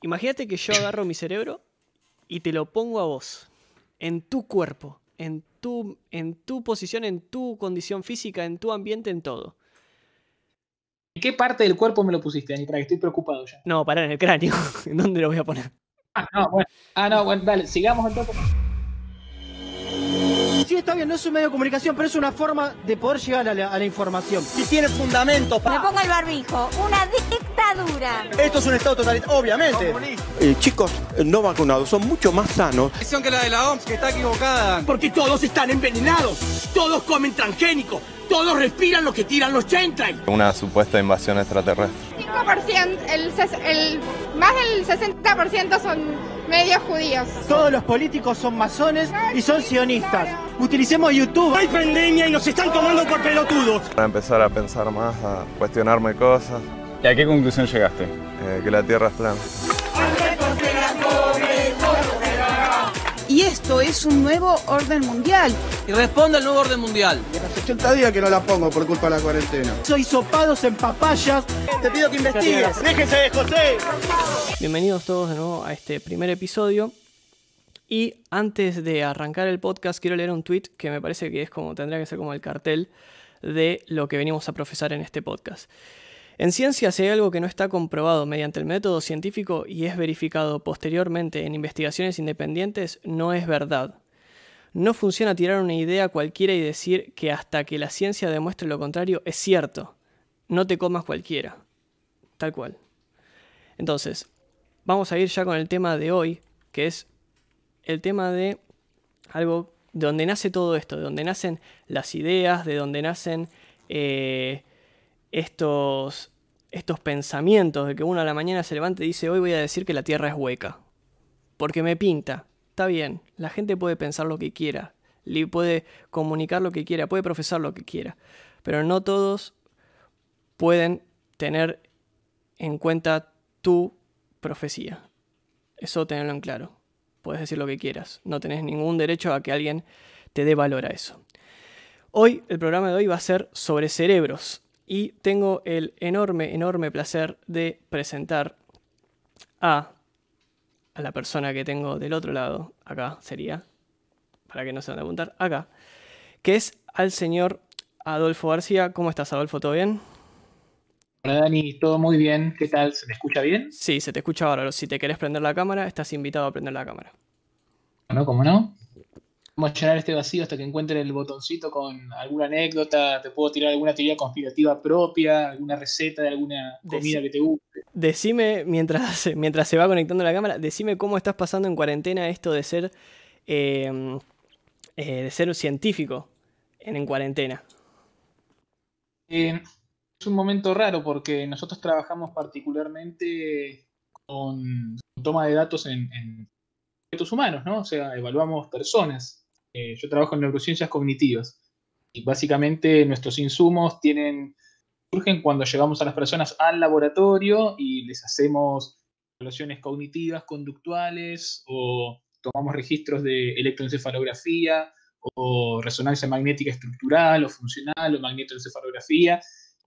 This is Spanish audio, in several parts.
Imagínate que yo agarro mi cerebro y te lo pongo a vos, en tu cuerpo, en tu posición, en tu condición física, en tu ambiente, en todo. ¿En qué parte del cuerpo me lo pusiste, Dani? Para que estoy preocupado ya. No, pará, en el cráneo. ¿En dónde lo voy a poner? No, bueno, dale, sigamos entonces. Sí, está bien, no es un medio de comunicación, pero es una forma de poder llegar a la información. Si tiene fundamento. Me pongo el barbijo. Una dictadura. Esto es un estado totalitario, obviamente. Chicos no vacunados son mucho más sanos. La que la de la OMS, que está equivocada. Porque todos están envenenados, todos comen transgénico, todos respiran lo que tiran los chemtrails. Una supuesta invasión extraterrestre. 5%, más del 60% son medios judíos. Todos los políticos son masones y son sionistas. Utilicemos YouTube. Hay pandemia y nos están tomando por pelotudos. Para empezar a pensar más, a cuestionarme cosas. ¿Y a qué conclusión llegaste? Que la Tierra es plana. Y esto es un nuevo orden mundial. Y responde al nuevo orden mundial. Hace 80 días que no la pongo por culpa de la cuarentena. Soy sopados en papayas. Te pido que investigues. Déjense de José. Bienvenidos todos de nuevo a este primer episodio. Y antes de arrancar el podcast quiero leer un tweet que me parece que tendría que ser como el cartel de lo que venimos a profesar en este podcast. En ciencia, si hay algo que no está comprobado mediante el método científico y es verificado posteriormente en investigaciones independientes, no es verdad. No funciona tirar una idea cualquiera y decir que hasta que la ciencia demuestre lo contrario es cierto. No te comas cualquiera. Tal cual. Entonces, vamos a ir ya con el tema de hoy, que es el tema de algo de donde nace todo esto, de donde nacen las ideas, de donde nacen estos pensamientos de que uno a la mañana se levanta y dice hoy voy a decir que la Tierra es hueca. Porque me pinta. Está bien, la gente puede pensar lo que quiera, puede comunicar lo que quiera, puede profesar lo que quiera. Pero no todos pueden tener en cuenta tu profecía. Eso tenerlo en claro. Puedes decir lo que quieras. No tenés ningún derecho a que alguien te dé valor a eso. Hoy, el programa de hoy va a ser sobre cerebros. Y tengo el enorme placer de presentar a la persona que tengo del otro lado. Acá sería, para que no se van a apuntar, acá. Que es al señor Adolfo García. ¿Cómo estás, Adolfo? ¿Todo bien? Hola Dani, todo muy bien. ¿Qué tal? ¿Se me escucha bien? Sí, se te escucha bárbaro. Si te querés prender la cámara, estás invitado a prender la cámara. Bueno, ¿cómo no? Vamos a llenar este vacío hasta que encuentre el botoncito con alguna anécdota. Te puedo tirar alguna teoría conspirativa propia, alguna receta de alguna comida que te guste. Decime, mientras se va conectando la cámara, decime cómo estás pasando en cuarentena esto de ser científico en cuarentena. Es un momento raro porque nosotros trabajamos particularmente con toma de datos en objetos humanos, ¿no? O sea, evaluamos personas. Yo trabajo en neurociencias cognitivas y básicamente nuestros insumos surgen cuando llevamos a las personas al laboratorio y les hacemos evaluaciones cognitivas, conductuales, o tomamos registros de electroencefalografía o resonancia magnética estructural o funcional o magnetoencefalografía.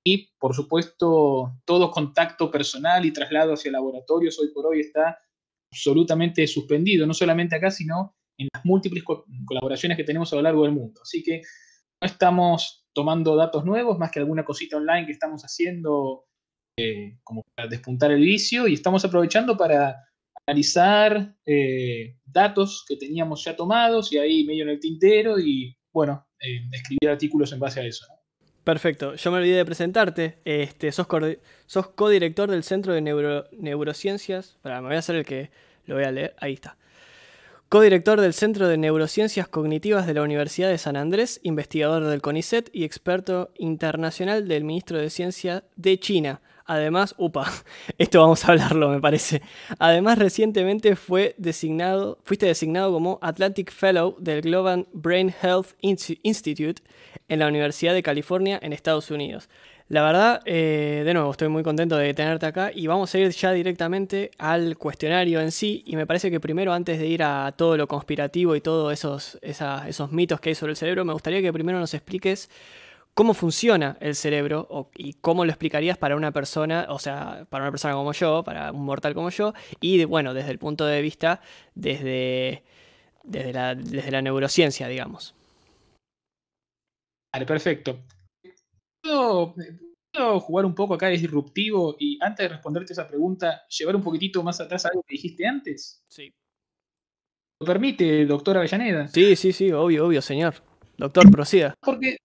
Y, por supuesto, todo contacto personal y traslado hacia laboratorios hoy por hoy está absolutamente suspendido, no solamente acá, sino en las múltiples colaboraciones que tenemos a lo largo del mundo. Así que no estamos tomando datos nuevos, más que alguna cosita online que estamos haciendo como para despuntar el vicio, y estamos aprovechando para analizar datos que teníamos ya tomados y ahí medio en el tintero y, bueno, escribir artículos en base a eso, ¿no? Perfecto, yo me olvidé de presentarte. Sos codirector del Centro de Neurociencias. Me voy a hacer el que lo voy a leer. Ahí está. Codirector del Centro de Neurociencias Cognitivas de la Universidad de San Andrés, investigador del CONICET y experto internacional del Ministro de Ciencia de China. Además, esto vamos a hablarlo, me parece. Además, recientemente fuiste designado como Atlantic Fellow del Global Brain Health Institute en la Universidad de California en Estados Unidos. La verdad, de nuevo, estoy muy contento de tenerte acá y vamos a ir ya directamente al cuestionario en sí. Y me parece que primero, antes de ir a todo lo conspirativo y todos esos mitos que hay sobre el cerebro, me gustaría que primero nos expliques cómo funciona el cerebro y cómo lo explicarías para una persona, o sea, para una persona como yo, para un mortal como yo, y bueno, desde el punto de vista, desde la neurociencia, digamos. Vale, perfecto. ¿Puedo jugar un poco acá de disruptivo y antes de responderte esa pregunta, llevar un poquitito más atrás algo que dijiste antes? Sí. ¿Lo permite, doctor Avellaneda? Sí, obvio, señor. Doctor, proceda. Porque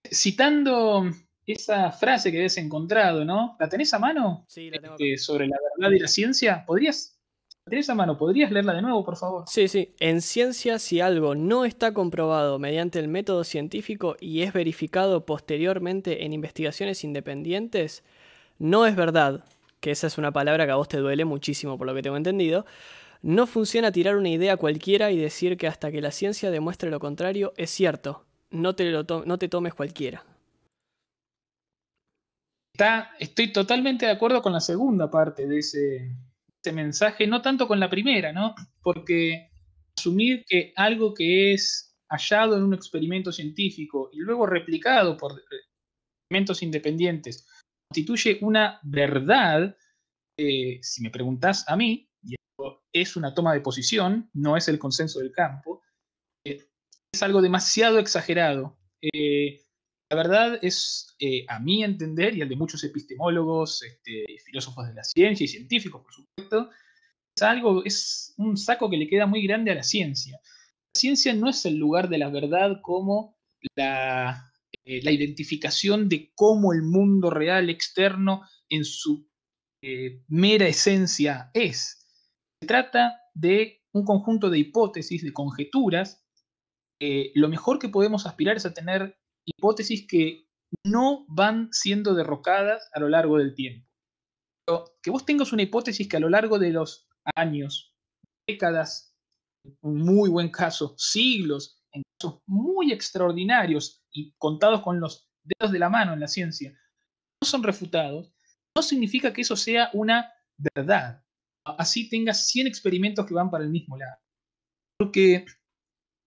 citando esa frase que habías encontrado, ¿no? ¿La tenés a mano? Sí, la tengo. Sobre la verdad y la ciencia. ¿La tenés a mano? ¿Podrías leerla de nuevo, por favor? Sí. En ciencia, si algo no está comprobado mediante el método científico y es verificado posteriormente en investigaciones independientes, no es verdad, que esa es una palabra que a vos te duele muchísimo por lo que tengo entendido. No funciona tirar una idea cualquiera y decir que hasta que la ciencia demuestre lo contrario es cierto. No te tomes cualquiera. Estoy totalmente de acuerdo con la segunda parte de ese mensaje, no tanto con la primera, ¿no? Porque asumir que algo que es hallado en un experimento científico y luego replicado por experimentos independientes constituye una verdad, si me preguntás a mí, y esto es una toma de posición, no es el consenso del campo, es algo demasiado exagerado. La verdad es, a mi entender, y al de muchos epistemólogos, filósofos de la ciencia y científicos, por supuesto, es un saco que le queda muy grande a la ciencia. La ciencia no es el lugar de la verdad como la identificación de cómo el mundo real externo en su mera esencia es. Se trata de un conjunto de hipótesis, de conjeturas. Lo mejor que podemos aspirar es a tener hipótesis que no van siendo derrocadas a lo largo del tiempo. Pero que vos tengas una hipótesis que a lo largo de los años, décadas, un muy buen caso, siglos, en casos muy extraordinarios y contados con los dedos de la mano en la ciencia, no son refutados, no significa que eso sea una verdad. Así tengas 100 experimentos que van para el mismo lado. Porque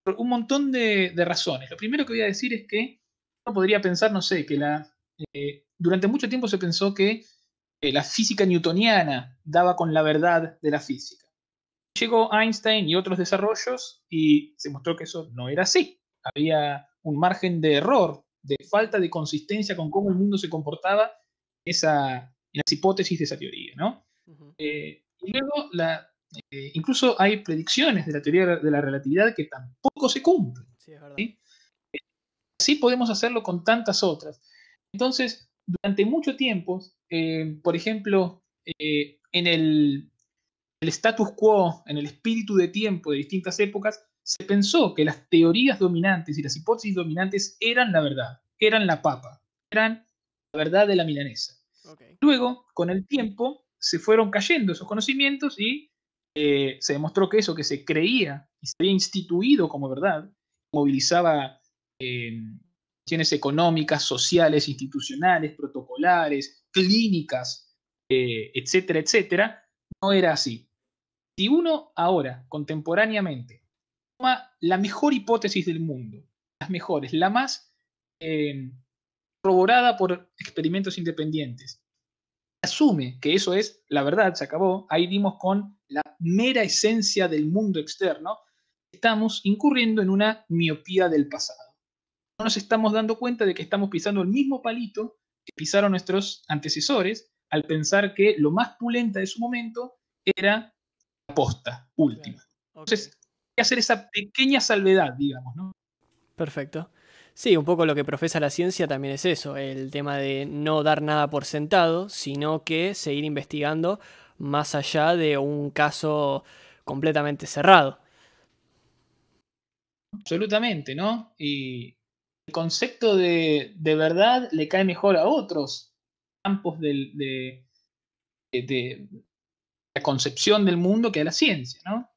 por un montón de razones. Lo primero que voy a decir es que uno podría pensar, no sé, que durante mucho tiempo se pensó que la física newtoniana daba con la verdad de la física. Llegó Einstein y otros desarrollos y se mostró que eso no era así. Había un margen de error, de falta de consistencia con cómo el mundo se comportaba en las hipótesis de esa teoría, ¿no? Y luego incluso hay predicciones de la teoría de la relatividad que tampoco se cumplen. Sí, es verdad. ¿Sí? Así podemos hacerlo con tantas otras. Entonces, durante mucho tiempo, por ejemplo, en el status quo, en el espíritu de tiempo de distintas épocas, se pensó que las teorías dominantes y las hipótesis dominantes eran la verdad, eran la papa, eran la verdad de la milanesa. Okay. Luego, con el tiempo, se fueron cayendo esos conocimientos y se demostró que eso que se creía y se había instituido como verdad, movilizaba cuestiones económicas, sociales, institucionales, protocolares, clínicas, etcétera, etcétera, no era así. Si uno ahora, contemporáneamente, toma la mejor hipótesis del mundo, las mejores, la más corroborada por experimentos independientes, asume que eso es la verdad, se acabó, ahí dimos con la mera esencia del mundo externo, estamos incurriendo en una miopía del pasado. No nos estamos dando cuenta de que estamos pisando el mismo palito que pisaron nuestros antecesores al pensar que lo más pulenta de su momento era la posta última. Claro. Okay. Entonces, hay que hacer esa pequeña salvedad, digamos, ¿no? Perfecto. Sí, un poco lo que profesa la ciencia también es eso, el tema de no dar nada por sentado, sino que seguir investigando más allá de un caso completamente cerrado. Absolutamente, ¿no? Y el concepto de verdad le cae mejor a otros campos de la concepción del mundo que a la ciencia, ¿no?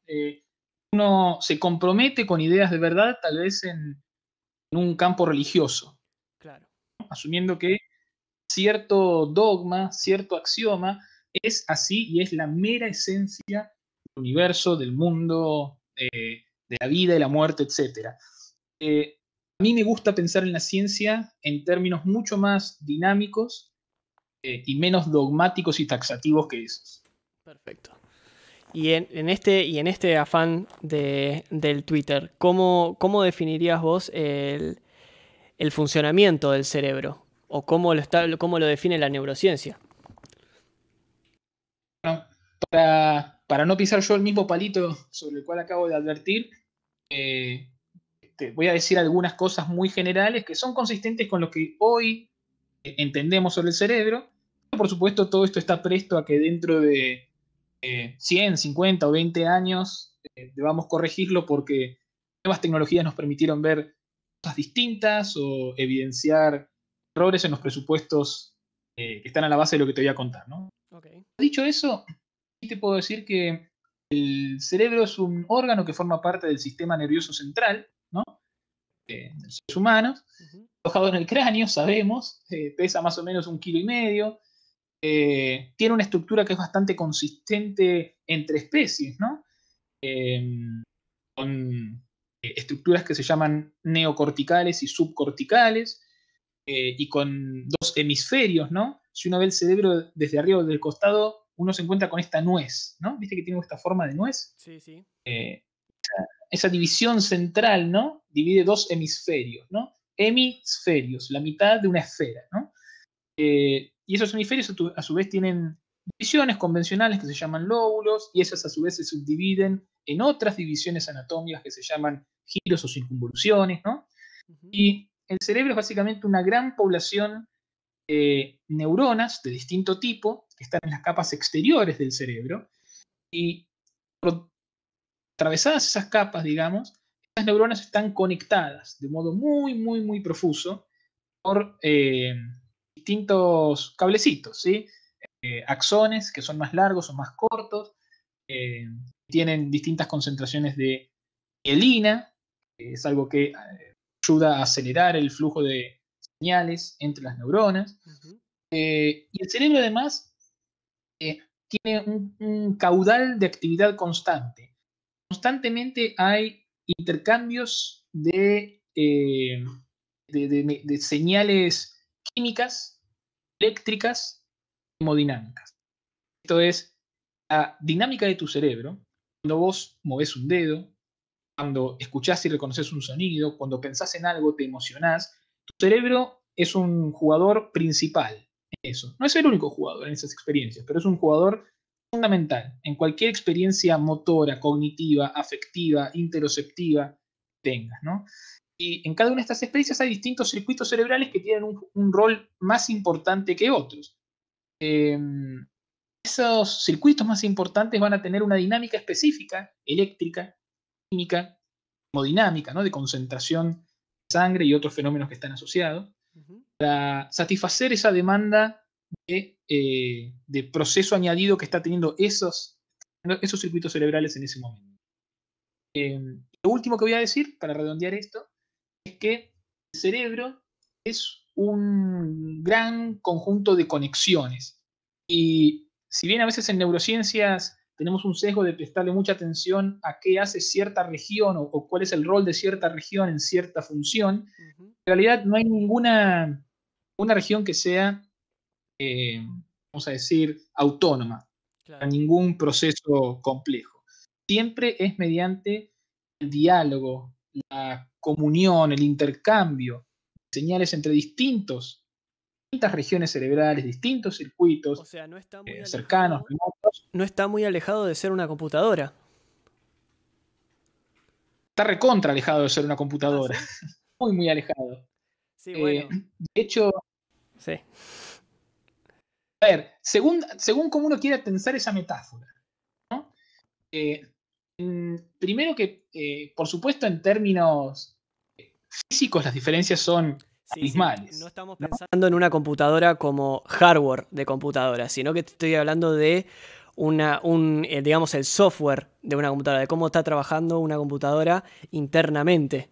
Uno se compromete con ideas de verdad tal vez en un campo religioso. Claro. Asumiendo que cierto dogma, cierto axioma es así y es la mera esencia del universo, del mundo, de la vida y la muerte, etc. A mí me gusta pensar en la ciencia en términos mucho más dinámicos y menos dogmáticos y taxativos que esos. Perfecto. Y en este afán del Twitter, ¿cómo definirías vos el funcionamiento del cerebro? ¿O cómo lo define la neurociencia? Bueno, para no pisar yo el mismo palito sobre el cual acabo de advertir, voy a decir algunas cosas muy generales que son consistentes con lo que hoy entendemos sobre el cerebro. Por supuesto, todo esto está presto a que dentro de 100, 50 o 20 años debamos corregirlo porque nuevas tecnologías nos permitieron ver cosas distintas o evidenciar errores en los presupuestos que están a la base de lo que te voy a contar, ¿no? Okay. Dicho eso, sí te puedo decir que el cerebro es un órgano que forma parte del sistema nervioso central, ¿no? De los seres humanos, alojado en el cráneo, sabemos, pesa más o menos 1,5 kilos. Tiene una estructura que es bastante consistente entre especies, ¿no? Con estructuras que se llaman neocorticales y subcorticales, y con 2 hemisferios, ¿no? Si uno ve el cerebro desde arriba o del costado, uno se encuentra con esta nuez, ¿no? ¿Viste que tiene esta forma de nuez? Sí. Esa división central, ¿no? Divide 2 hemisferios, ¿no? Hemisferios, la mitad de una esfera, ¿no? Y esos hemisferios a su vez tienen divisiones convencionales que se llaman lóbulos, y esas a su vez se subdividen en otras divisiones anatómicas que se llaman giros o circunvoluciones, ¿no? Y el cerebro es básicamente una gran población de neuronas de distinto tipo que están en las capas exteriores del cerebro, y atravesadas esas capas, digamos, esas neuronas están conectadas de modo muy, muy, muy profuso por distintos cablecitos, ¿sí? Axones, que son más largos o más cortos, tienen distintas concentraciones de mielina, que es algo que ayuda a acelerar el flujo de señales entre las neuronas. Y el cerebro además tiene un caudal de actividad constante. Constantemente hay intercambios de señales químicas, eléctricas, hemodinámicas. Esto es la dinámica de tu cerebro. Cuando vos movés un dedo, cuando escuchás y reconoces un sonido, cuando pensás en algo, te emocionás, tu cerebro es un jugador principal en eso. No es el único jugador en esas experiencias, pero es un jugador fundamental en cualquier experiencia motora, cognitiva, afectiva, interoceptiva que tengas, ¿no? Y en cada una de estas experiencias hay distintos circuitos cerebrales que tienen un rol más importante que otros. Esos circuitos más importantes van a tener una dinámica específica, eléctrica, química, hemodinámica, ¿no? De concentración de sangre y otros fenómenos que están asociados, para satisfacer esa demanda de proceso añadido que está teniendo esos circuitos cerebrales en ese momento. Lo último que voy a decir, para redondear esto, es que el cerebro es un gran conjunto de conexiones. Y si bien a veces en neurociencias tenemos un sesgo de prestarle mucha atención a qué hace cierta región o cuál es el rol de cierta región en cierta función, en realidad no hay ninguna región que sea, vamos a decir, autónoma, a ningún proceso complejo. Siempre es mediante el diálogo, la comunión, el intercambio de señales entre distintas regiones cerebrales, distintos circuitos, o sea, no está muy cercanos, remotos. No está muy alejado de ser una computadora. Está recontra alejado de ser una computadora. ¿Sí? Muy, muy alejado. Sí, bueno. De hecho, sí. A ver, según cómo uno quiera pensar esa metáfora, ¿no? Primero que, por supuesto, en términos físicos las diferencias son abismales. Sí. No estamos pensando en una computadora como hardware de computadora, sino que estoy hablando de digamos, el software de una computadora, de cómo está trabajando una computadora internamente.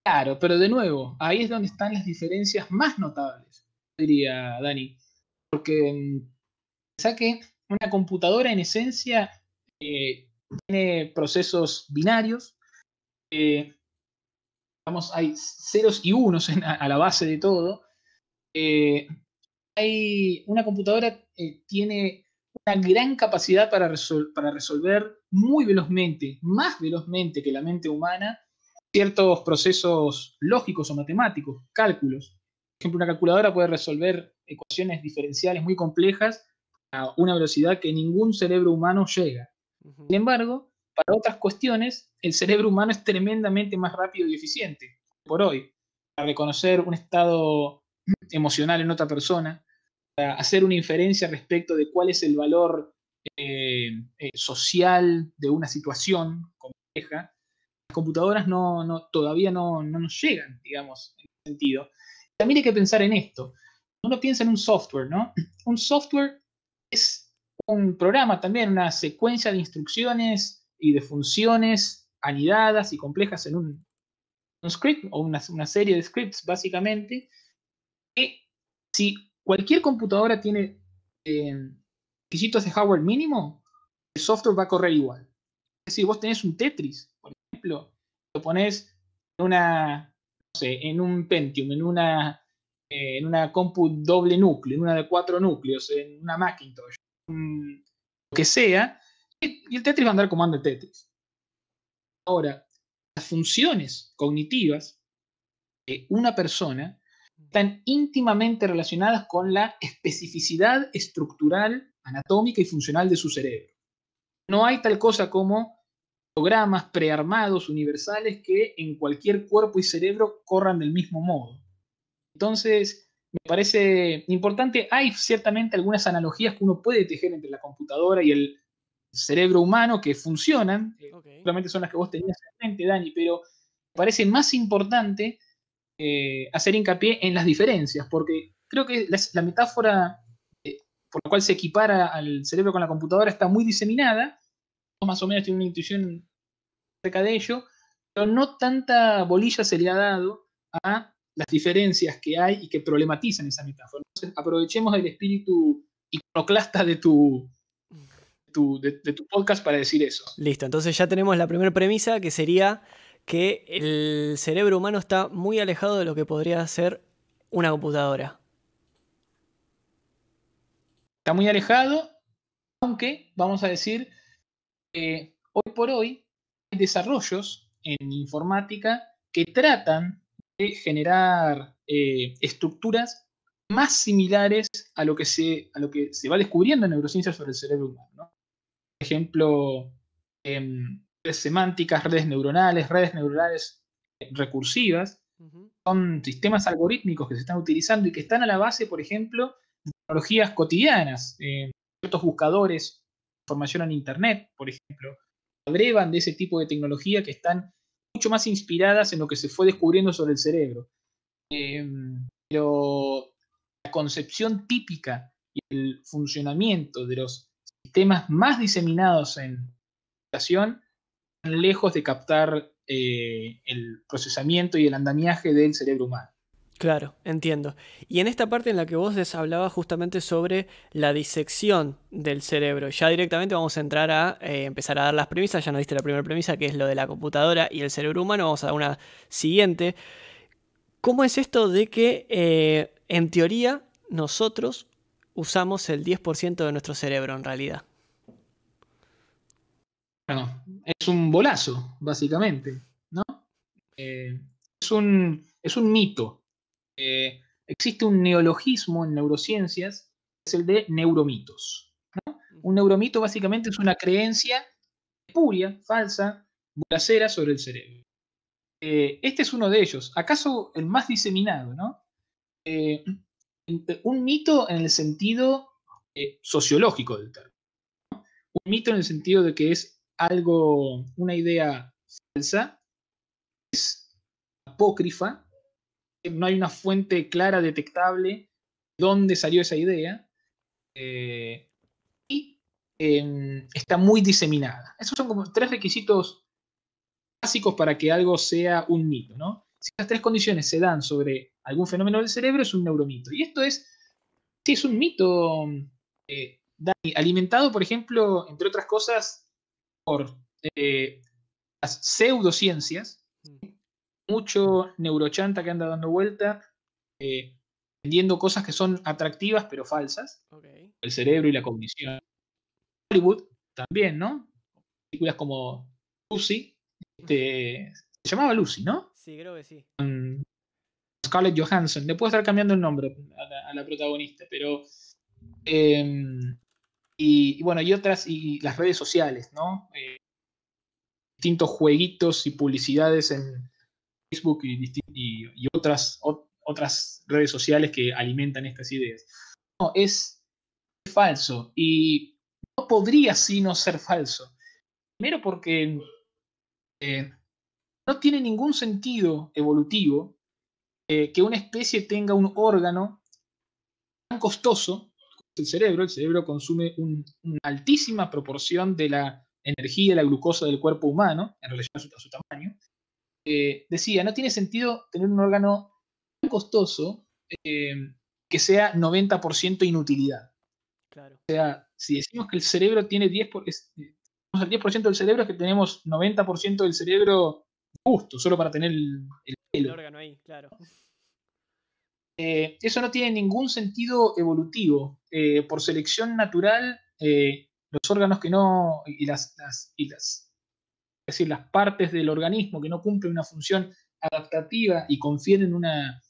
Claro, pero de nuevo, ahí es donde están las diferencias más notables, diría Dani. Porque pensá que una computadora en esencia tiene procesos binarios, hay ceros y unos a la base de todo. Una computadora tiene una gran capacidad para resolver muy velozmente, más velozmente que la mente humana, ciertos procesos lógicos o matemáticos, cálculos. Por ejemplo, una calculadora puede resolver ecuaciones diferenciales muy complejas a una velocidad que ningún cerebro humano llega. Sin embargo, para otras cuestiones, el cerebro humano es tremendamente más rápido y eficiente, por hoy, para reconocer un estado emocional en otra persona, para hacer una inferencia respecto de cuál es el valor social de una situación compleja. Las computadoras todavía no nos llegan, digamos, en ese sentido. También hay que pensar en esto. Uno piensa en un software, ¿no? Un software es un programa también, una secuencia de instrucciones y de funciones anidadas y complejas en un script o una serie de scripts, básicamente, que si cualquier computadora tiene requisitos de hardware mínimo, el software va a correr igual. Es decir, vos tenés un Tetris, por ejemplo, lo ponés en un Pentium, en una compu doble núcleo, en una de 4 núcleos, en una Macintosh, lo que sea, y el Tetris va a andar como anda el Tetris. Ahora, las funciones cognitivas de una persona están íntimamente relacionadas con la especificidad estructural, anatómica y funcional de su cerebro. No hay tal cosa como programas prearmados universales que en cualquier cuerpo y cerebro corran del mismo modo. Entonces, me parece importante. Hay ciertamente algunas analogías que uno puede tejer entre la computadora y el cerebro humano que funcionan. Seguramente son las que vos tenías en mente, Dani, pero me parece más importante hacer hincapié en las diferencias, porque creo que la metáfora por la cual se equipara al cerebro con la computadora está muy diseminada. Más o menos tiene una intuición acerca de ello, pero no tanta bolilla se le ha dado a las diferencias que hay y que problematizan esa metáfora. Entonces, aprovechemos el espíritu iconoclasta de tu podcast para decir eso. Listo, entonces ya tenemos la primera premisa, que sería que el cerebro humano está muy alejado de lo que podría ser una computadora. Está muy alejado, aunque vamos a decir hoy por hoy hay desarrollos en informática que tratan de generar estructuras más similares a lo que se va descubriendo en neurociencias sobre el cerebro humano, ¿no? Por ejemplo, redes semánticas, redes neuronales recursivas, son sistemas algorítmicos que se están utilizando y que están a la base, por ejemplo, de tecnologías cotidianas. Ciertos buscadores de información en Internet, por ejemplo, abrevan de ese tipo de tecnología que están mucho más inspiradas en lo que se fue descubriendo sobre el cerebro. Pero la concepción típica y el funcionamiento de los sistemas más diseminados en computación están lejos de captar el procesamiento y el andamiaje del cerebro humano. Claro, entiendo. Y en esta parte en la que vos hablabas justamente sobre la disección del cerebro, ya directamente vamos a entrar a empezar a dar las premisas. Ya nos diste la primera premisa, que es lo de la computadora y el cerebro humano. Vamos a dar una siguiente. ¿Cómo es esto de que en teoría nosotros usamos el 10% de nuestro cerebro en realidad? Bueno, es un bolazo, básicamente, ¿no? Es un mito. Existe un neologismo en neurociencias, que es el de neuromitos, ¿no? Un neuromito básicamente es una creencia espuria, falsa, bolacera sobre el cerebro. Este es uno de ellos, acaso el más diseminado, ¿no? Un mito en el sentido sociológico del término, ¿no? Un mito en el sentido de que es algo, una idea falsa, es apócrifa, no hay una fuente clara, detectable, de dónde salió esa idea, y está muy diseminada. Esos son como 3 requisitos básicos para que algo sea un mito, ¿no? Si estas 3 condiciones se dan sobre algún fenómeno del cerebro, es un neuromito. Y esto es un mito alimentado, por ejemplo, entre otras cosas, por las pseudociencias, mucho neurochanta que anda dando vuelta, vendiendo cosas que son atractivas pero falsas. Okay. El cerebro y la cognición. Hollywood también, ¿no? Películas como Lucy, se llamaba Lucy, ¿no? Sí, creo que sí. Scarlett Johansson, le puedo estar cambiando el nombre a la protagonista, pero y bueno, y otras, y las redes sociales, ¿no? Distintos jueguitos y publicidades en Facebook y otras redes sociales que alimentan estas ideas. No, es falso y no podría sino ser falso. Primero porque no tiene ningún sentido evolutivo que una especie tenga un órgano tan costoso. El cerebro consume una altísima proporción de la energía y la glucosa del cuerpo humano en relación a su tamaño. Decía, no tiene sentido tener un órgano tan costoso que sea 90% inutilidad. Claro. O sea, si decimos que el cerebro tiene 10% del cerebro, es que tenemos 90% del cerebro justo, solo para tener el pelo. órgano ahí, claro. Eso no tiene ningún sentido evolutivo. Por selección natural, los órganos que no, es decir, las partes del organismo que no cumplen una función adaptativa y confieren una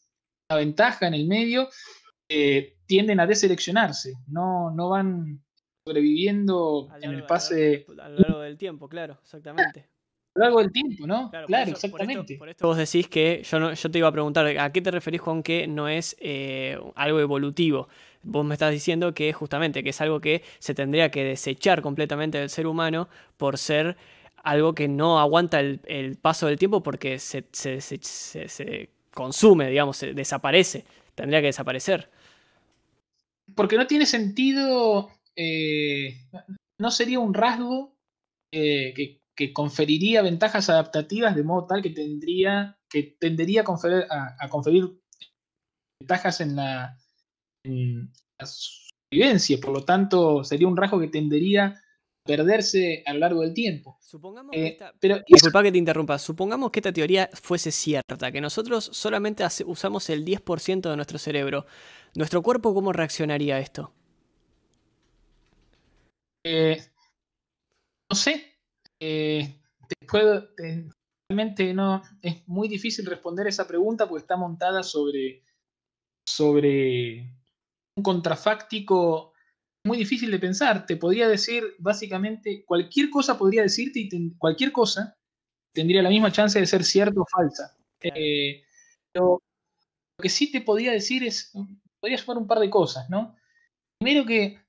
ventaja en el medio, tienden a deseleccionarse, no van sobreviviendo en el pase. A lo largo del tiempo, claro, exactamente. A lo largo del tiempo, ¿no? Claro, por eso, exactamente. Por esto vos decís que yo te iba a preguntar, ¿a qué te referís con que no es algo evolutivo? Vos me estás diciendo que justamente que es algo que se tendría que desechar completamente del ser humano por ser algo que no aguanta el paso del tiempo porque se consume, digamos, se desaparece. Tendría que desaparecer. Porque no tiene sentido, no sería un rasgo que conferiría ventajas adaptativas de modo tal que tendería a conferir ventajas en la supervivencia. Por lo tanto, sería un rasgo que tendería a perderse a lo largo del tiempo. Supongamos que disculpa que te interrumpa. Supongamos que esta teoría fuese cierta, que nosotros solamente usamos el 10% de nuestro cerebro. ¿Nuestro cuerpo cómo reaccionaría a esto? No sé. Realmente no, es muy difícil responder esa pregunta porque está montada sobre un contrafáctico muy difícil de pensar. Te podría decir, básicamente, cualquier cosa podría decirte y cualquier cosa tendría la misma chance de ser cierta o falsa. Claro. Pero lo que sí te podría decir podría sumar un par de cosas, ¿no? Primero que no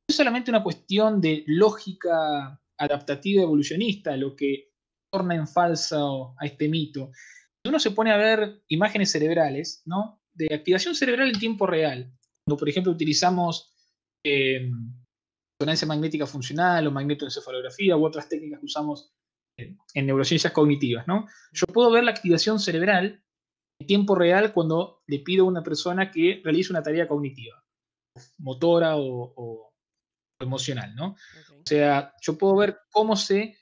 es solamente una cuestión de lógica adaptativa evolucionista lo que torna en falso a este mito. Si uno se pone a ver imágenes cerebrales, ¿no? De activación cerebral en tiempo real, cuando por ejemplo utilizamos resonancia magnética funcional o magnetoencefalografía u otras técnicas que usamos en neurociencias cognitivas, ¿no? Yo puedo ver la activación cerebral en tiempo real cuando le pido a una persona que realice una tarea cognitiva, motora o emocional, ¿no? Okay. O sea, yo puedo ver cómo se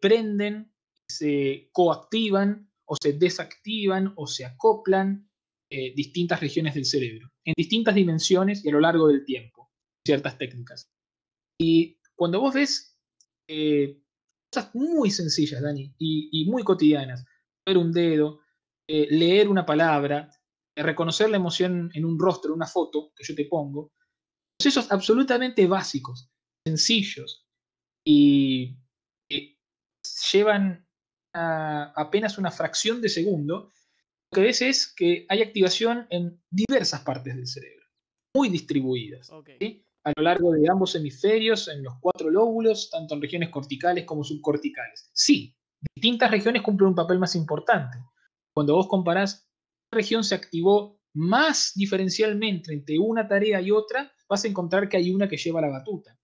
prenden, se coactivan o se desactivan o se acoplan distintas regiones del cerebro, en distintas dimensiones y a lo largo del tiempo, ciertas técnicas. Y cuando vos ves cosas muy sencillas, Dani, y muy cotidianas, ver un dedo, leer una palabra, reconocer la emoción en un rostro, en una foto que yo te pongo, procesos absolutamente básicos, sencillos, y llevan apenas una fracción de segundo. Lo que ves es que hay activación en diversas partes del cerebro, muy distribuidas, okay. ¿Sí? A lo largo de ambos hemisferios, en los 4 lóbulos, tanto en regiones corticales como subcorticales. Sí, distintas regiones cumplen un papel más importante. Cuando vos comparás qué región se activó más diferencialmente entre una tarea y otra, vas a encontrar que hay una que lleva la batuta.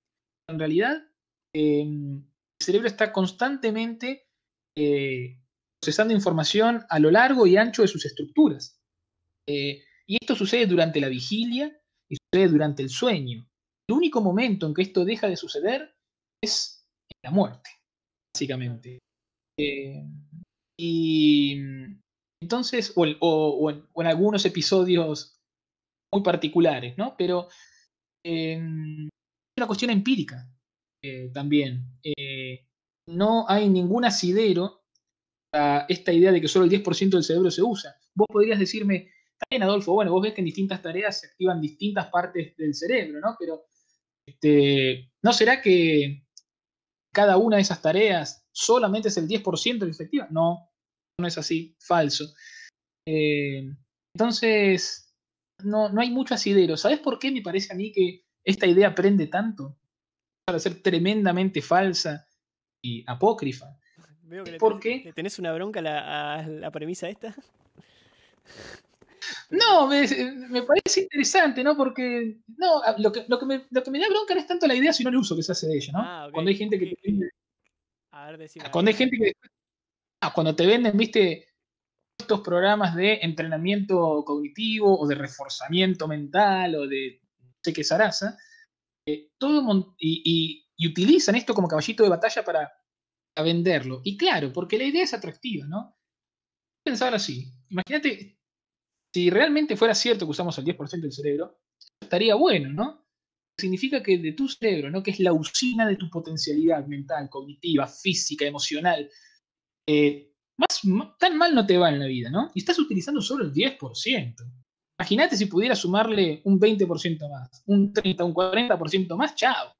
En realidad, el cerebro está constantemente procesando información a lo largo y ancho de sus estructuras. Y esto sucede durante la vigilia y sucede durante el sueño. El único momento en que esto deja de suceder es en la muerte, básicamente. Y entonces, o en algunos episodios muy particulares, ¿no? Pero es una cuestión empírica también. No hay ningún asidero a esta idea de que solo el 10% del cerebro se usa. Vos podrías decirme, está bien, Adolfo, bueno, vos ves que en distintas tareas se activan distintas partes del cerebro, ¿no? Pero, ¿no será que cada una de esas tareas solamente es el 10% efectiva? No, no es así, falso. Entonces, no hay mucho asidero. ¿Sabes por qué me parece a mí que esta idea prende tanto? Para ser tremendamente falsa y apócrifa. Veo que le tenés una bronca a la premisa esta. No, me parece interesante, ¿no? Porque no, lo que me da bronca no es tanto la idea, sino el uso que se hace de ella, ¿no? Okay. Cuando hay gente que te vende. A ver, decime. Cuando hay gente que. Cuando te venden, viste, estos programas de entrenamiento cognitivo o de reforzamiento mental o de no sé qué zaraza, y utilizan esto como caballito de batalla para venderlo. Y claro, porque la idea es atractiva, ¿no? Pensar así. Imagínate, si realmente fuera cierto que usamos el 10% del cerebro, estaría bueno, ¿no? Significa que de tu cerebro, ¿no? Que es la usina de tu potencialidad mental, cognitiva, física, emocional, tan mal no te va en la vida, ¿no? Y estás utilizando solo el 10%. Imagínate si pudieras sumarle un 20% más, un 30, un 40% más, chao.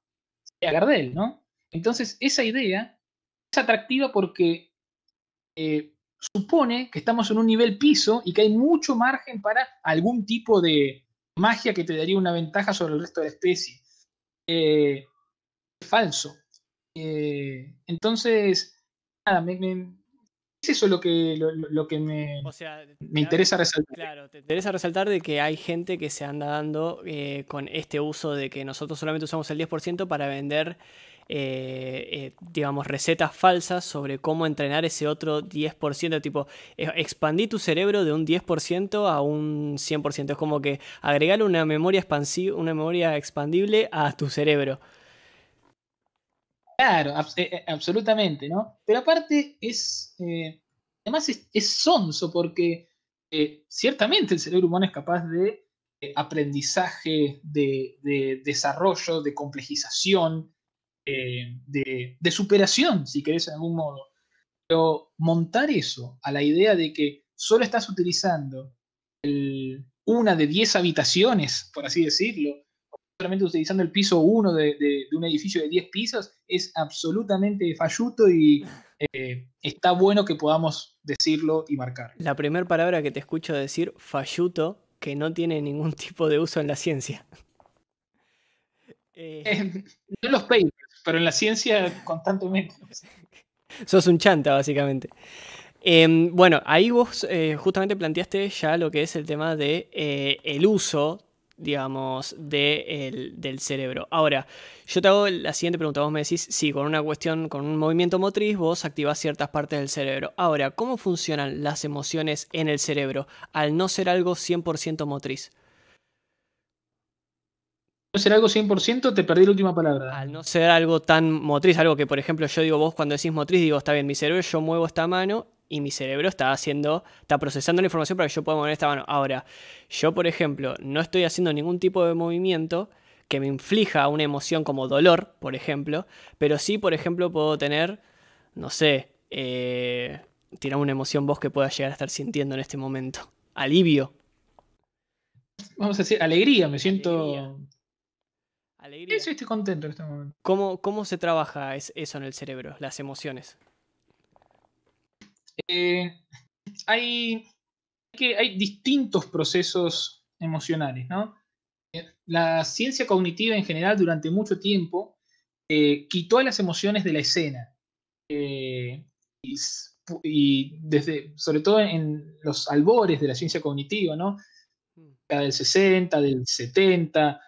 Sería Gardel, ¿no? Entonces, esa idea es atractiva porque supone que estamos en un nivel piso y que hay mucho margen para algún tipo de magia que te daría una ventaja sobre el resto de la especie. Es falso. Entonces, nada, es eso lo que me interesa resaltar. Claro, te interesa resaltar de que hay gente que se anda dando con este uso de que nosotros solamente usamos el 10% para vender, digamos, recetas falsas sobre cómo entrenar ese otro 10%. Tipo, expandí tu cerebro de un 10% a un 100%. Es como que agregarle una memoria expandible a tu cerebro. Claro, absolutamente, ¿no? Pero aparte además es sonso porque ciertamente el cerebro humano es capaz de aprendizaje, de desarrollo, de complejización, de superación, si querés, en algún modo. Pero montar eso a la idea de que solo estás utilizando una de 10 habitaciones, por así decirlo, solamente utilizando el piso 1 de un edificio de 10 pisos, es absolutamente falluto y está bueno que podamos decirlo y marcar. La primera palabra que te escucho decir, falluto, que no tiene ningún tipo de uso en la ciencia. No en los papers, pero en la ciencia constantemente. Sos un chanta, básicamente. Bueno, ahí vos justamente planteaste ya lo que es el tema de el uso, digamos, del cerebro. Ahora, yo te hago la siguiente pregunta. Vos me decís, sí, con una cuestión, con un movimiento motriz, vos activás ciertas partes del cerebro. Ahora, ¿cómo funcionan las emociones en el cerebro al no ser algo 100% motriz? ¿No ser algo 100%? Te perdí la última palabra. Al no ser algo tan motriz, algo que, por ejemplo, yo digo, vos cuando decís motriz, digo, está bien, mi cerebro, yo muevo esta mano y mi cerebro está procesando la información para que yo pueda mover esta mano. Ahora, yo, por ejemplo, no estoy haciendo ningún tipo de movimiento que me inflija una emoción como dolor, por ejemplo, pero sí, por ejemplo, puedo tener, no sé, tirar una emoción vos que puedas llegar a estar sintiendo en este momento. Alivio. Vamos a decir, alegría, me siento... Alegría. Sí, estoy contento en este momento. ¿Cómo se trabaja eso en el cerebro, las emociones? Hay distintos procesos emocionales, ¿no? La ciencia cognitiva en general durante mucho tiempo quitó a las emociones de la escena. Y sobre todo en los albores de la ciencia cognitiva, ¿no? Del 60, del 70,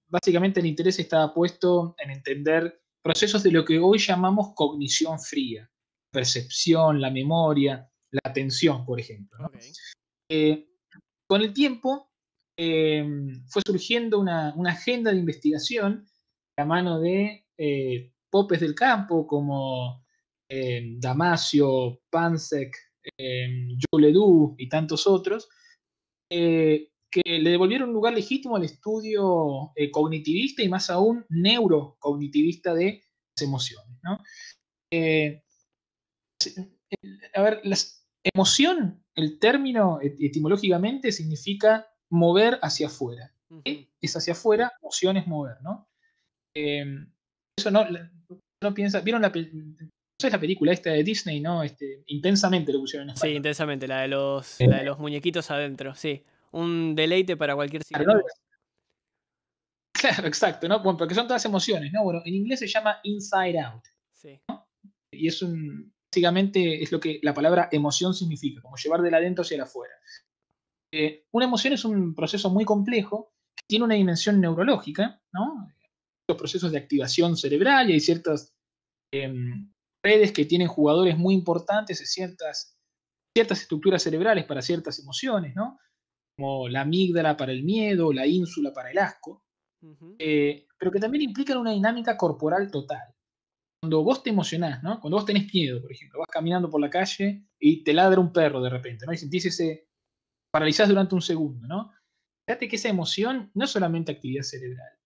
básicamente el interés estaba puesto en entender procesos de lo que hoy llamamos cognición fría. Percepción, la memoria, la atención, por ejemplo, ¿no? Okay. Con el tiempo fue surgiendo una agenda de investigación a mano de popes del campo como Damasio, Pansek, Joe Ledoux y tantos otros, que le devolvieron un lugar legítimo al estudio cognitivista y más aún neurocognitivista de las emociones, ¿no? A ver, la emoción, el término etimológicamente significa mover hacia afuera. ¿Qué es hacia afuera? Emoción es mover, ¿no? Eso no piensa. ¿Vieron la película esta de Disney, no? Intensamente lo pusieron en español. Sí, Intensamente, la de los muñequitos adentro, sí. Un deleite para cualquier cinéfilo. Claro, exacto, ¿no? Bueno, porque son todas emociones, ¿no? Bueno, en inglés se llama Inside Out. Sí. ¿No? Y básicamente es lo que la palabra emoción significa, como llevar del adentro hacia el afuera. Una emoción es un proceso muy complejo que tiene una dimensión neurológica, ¿no? Los procesos de activación cerebral y hay ciertas redes que tienen jugadores muy importantes, ciertas estructuras cerebrales para ciertas emociones, ¿no? Como la amígdala para el miedo, la ínsula para el asco, pero que también implican una dinámica corporal total. Cuando vos te emocionás, ¿no? Cuando vos tenés miedo, por ejemplo, vas caminando por la calle y te ladra un perro de repente, ¿no? Y sentís paralizás durante un segundo, ¿no? Fíjate que esa emoción no es solamente actividad cerebral,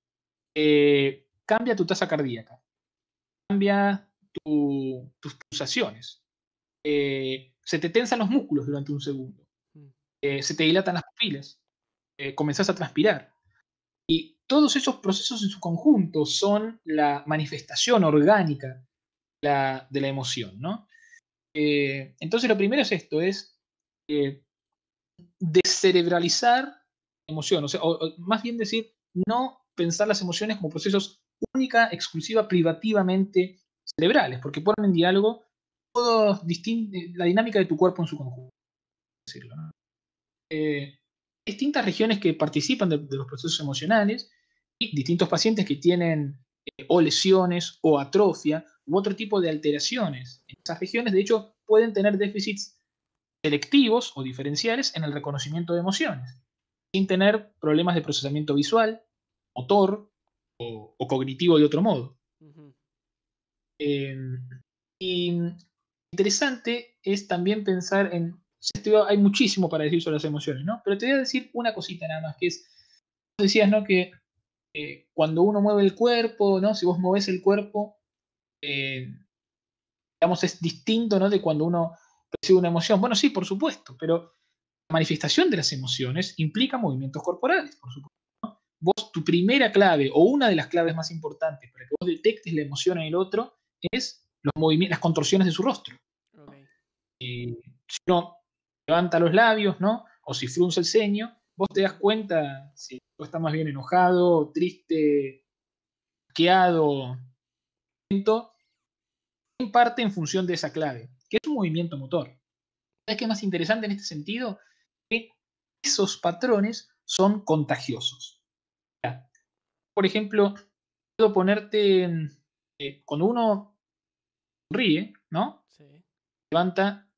cambia tu tasa cardíaca, cambia tus pulsaciones, se te tensan los músculos durante un segundo, se te dilatan las pupilas, comenzás a transpirar. Y todos esos procesos en su conjunto son la manifestación orgánica de la emoción, ¿no? Entonces lo primero es esto, es descerebralizar la emoción, o más bien decir, no pensar las emociones como procesos única, exclusiva, privativamente cerebrales, porque ponen en diálogo la dinámica de tu cuerpo en su conjunto. Decirlo, ¿no? Distintas regiones que participan de los procesos emocionales y distintos pacientes que tienen o lesiones o atrofia u otro tipo de alteraciones. En esas regiones, de hecho, pueden tener déficits selectivos o diferenciales en el reconocimiento de emociones, sin tener problemas de procesamiento visual, motor o cognitivo de otro modo. Y interesante es también pensar en... Hay muchísimo para decir sobre las emociones, ¿no? Pero te voy a decir una cosita nada más, que es, vos decías, ¿no? Que cuando uno mueve el cuerpo, ¿no? Si vos movés el cuerpo, digamos, es distinto, ¿no? De cuando uno percibe una emoción. Bueno, sí, por supuesto, pero la manifestación de las emociones implica movimientos corporales, por supuesto, ¿no? Vos, tu primera clave, o una de las claves más importantes para que vos detectes la emoción en el otro, es las contorsiones de su rostro. Okay. Si uno levanta los labios, ¿no? O si frunce el ceño, vos te das cuenta si está más bien enojado, triste, asqueado, en parte en función de esa clave, que es un movimiento motor. ¿Sabes qué es más interesante en este sentido? Que esos patrones son contagiosos. Por ejemplo, puedo ponerte, cuando uno ríe, ¿no? Sí. Levanta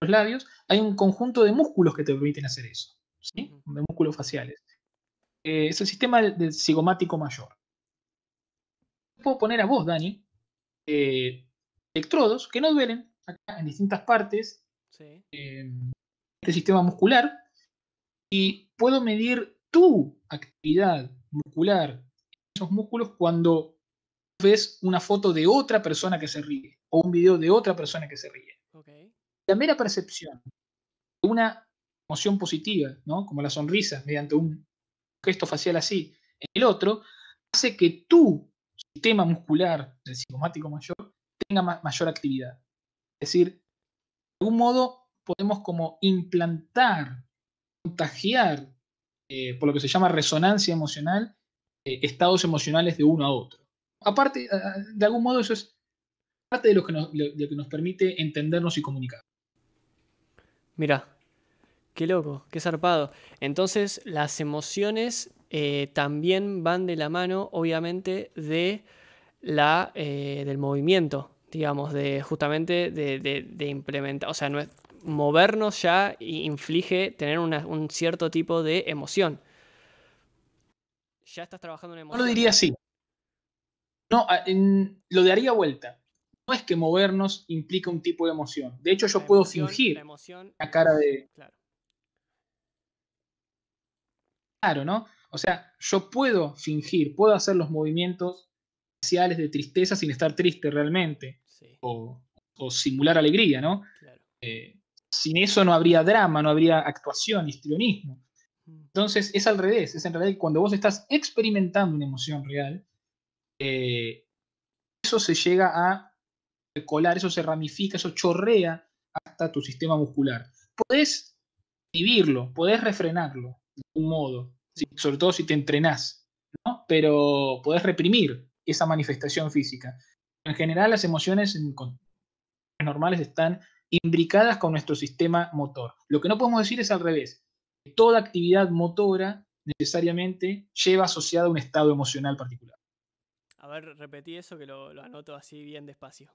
los labios, hay un conjunto de músculos que te permiten hacer eso, ¿sí? De músculos faciales. Es el sistema del cigomático mayor. Puedo poner a vos, Dani, electrodos que no duelen acá en distintas partes de este sistema muscular y puedo medir tu actividad muscular en esos músculos cuando ves una foto de otra persona que se ríe o un video de otra persona que se ríe. Okay. La mera percepción de una emoción positiva, ¿no? Como la sonrisa, mediante un gesto facial así, en el otro, hace que tu sistema muscular del cigomático mayor tenga mayor actividad. Es decir, de algún modo podemos como implantar, contagiar, por lo que se llama resonancia emocional, estados emocionales de uno a otro. Aparte, de algún modo eso es parte de lo que nos permite entendernos y comunicar. Mirá, qué loco, qué zarpado. Entonces, las emociones también van de la mano, obviamente, del movimiento, digamos, justamente de implementar. O sea, no es, movernos ya inflige tener un cierto tipo de emoción. Ya estás trabajando una emoción. No lo diría así. No, lo daría vuelta. no es que movernos implica un tipo de emoción. De hecho, yo puedo fingir la cara de... Claro, ¿no? O sea, yo puedo fingir, puedo hacer los movimientos faciales de tristeza sin estar triste realmente. Sí. O simular alegría, ¿no? Claro. Sin eso no habría drama, no habría actuación, histrionismo. Entonces es al revés, es en realidad cuando vos estás experimentando una emoción real, eso se llega a colar, eso se ramifica, eso chorrea hasta tu sistema muscular. Podés vivirlo, podés refrenarlo de algún modo, ¿sí? Sobre todo si te entrenás, ¿no? Pero podés reprimir esa manifestación física. En general las emociones normales están imbricadas con nuestro sistema motor. Lo que no podemos decir es al revés. Toda actividad motora necesariamente lleva asociada a un estado emocional particular. A ver, repetí eso que lo anoto así bien despacio.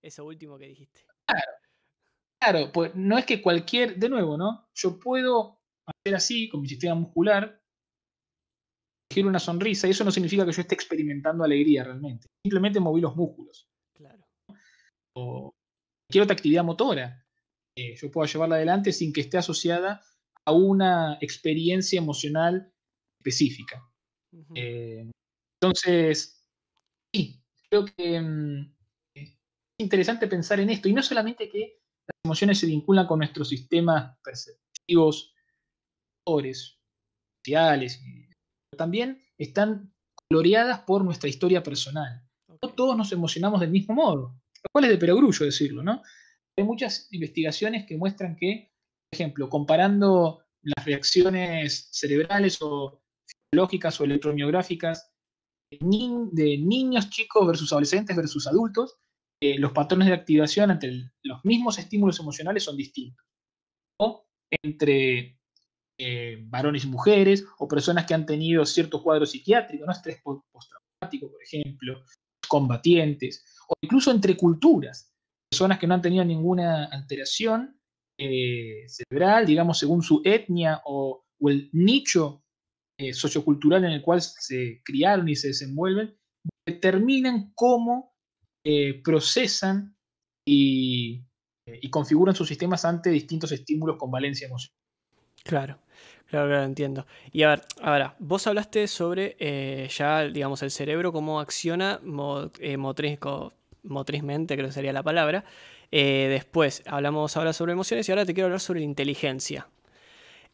Eso último que dijiste. Claro, pues no es que de nuevo, ¿no? Yo puedo hacer así con mi sistema muscular, giro una sonrisa, y eso no significa que yo esté experimentando alegría realmente. Simplemente moví los músculos. Claro. O cualquier otra actividad motora. Yo puedo llevarla adelante sin que esté asociada a una experiencia emocional específica. Entonces, sí, creo que es interesante pensar en esto. Y no solamente que las emociones se vinculan con nuestros sistemas perceptivos, sociales, pero también están coloreadas por nuestra historia personal. Okay. No todos nos emocionamos del mismo modo, lo cual es de perogrullo decirlo, ¿no? Hay muchas investigaciones que muestran que, por ejemplo, comparando las reacciones cerebrales o fisiológicas o electromiográficas de niños chicos versus adolescentes versus adultos, los patrones de activación ante los mismos estímulos emocionales son distintos. O entre varones y mujeres, o personas que han tenido cierto cuadro psiquiátrico, ¿no? Estrés postraumático, por ejemplo, combatientes, o incluso entre culturas, personas que no han tenido ninguna alteración cerebral, digamos, según su etnia o el nicho sociocultural en el cual se criaron y se desenvuelven, determinan cómo procesan y configuran sus sistemas ante distintos estímulos con valencia emocional. Claro, entiendo. Y ahora, vos hablaste sobre ya, digamos, el cerebro, cómo acciona motrizmente, creo que sería la palabra. Después hablamos ahora sobre emociones y ahora te quiero hablar sobre la inteligencia.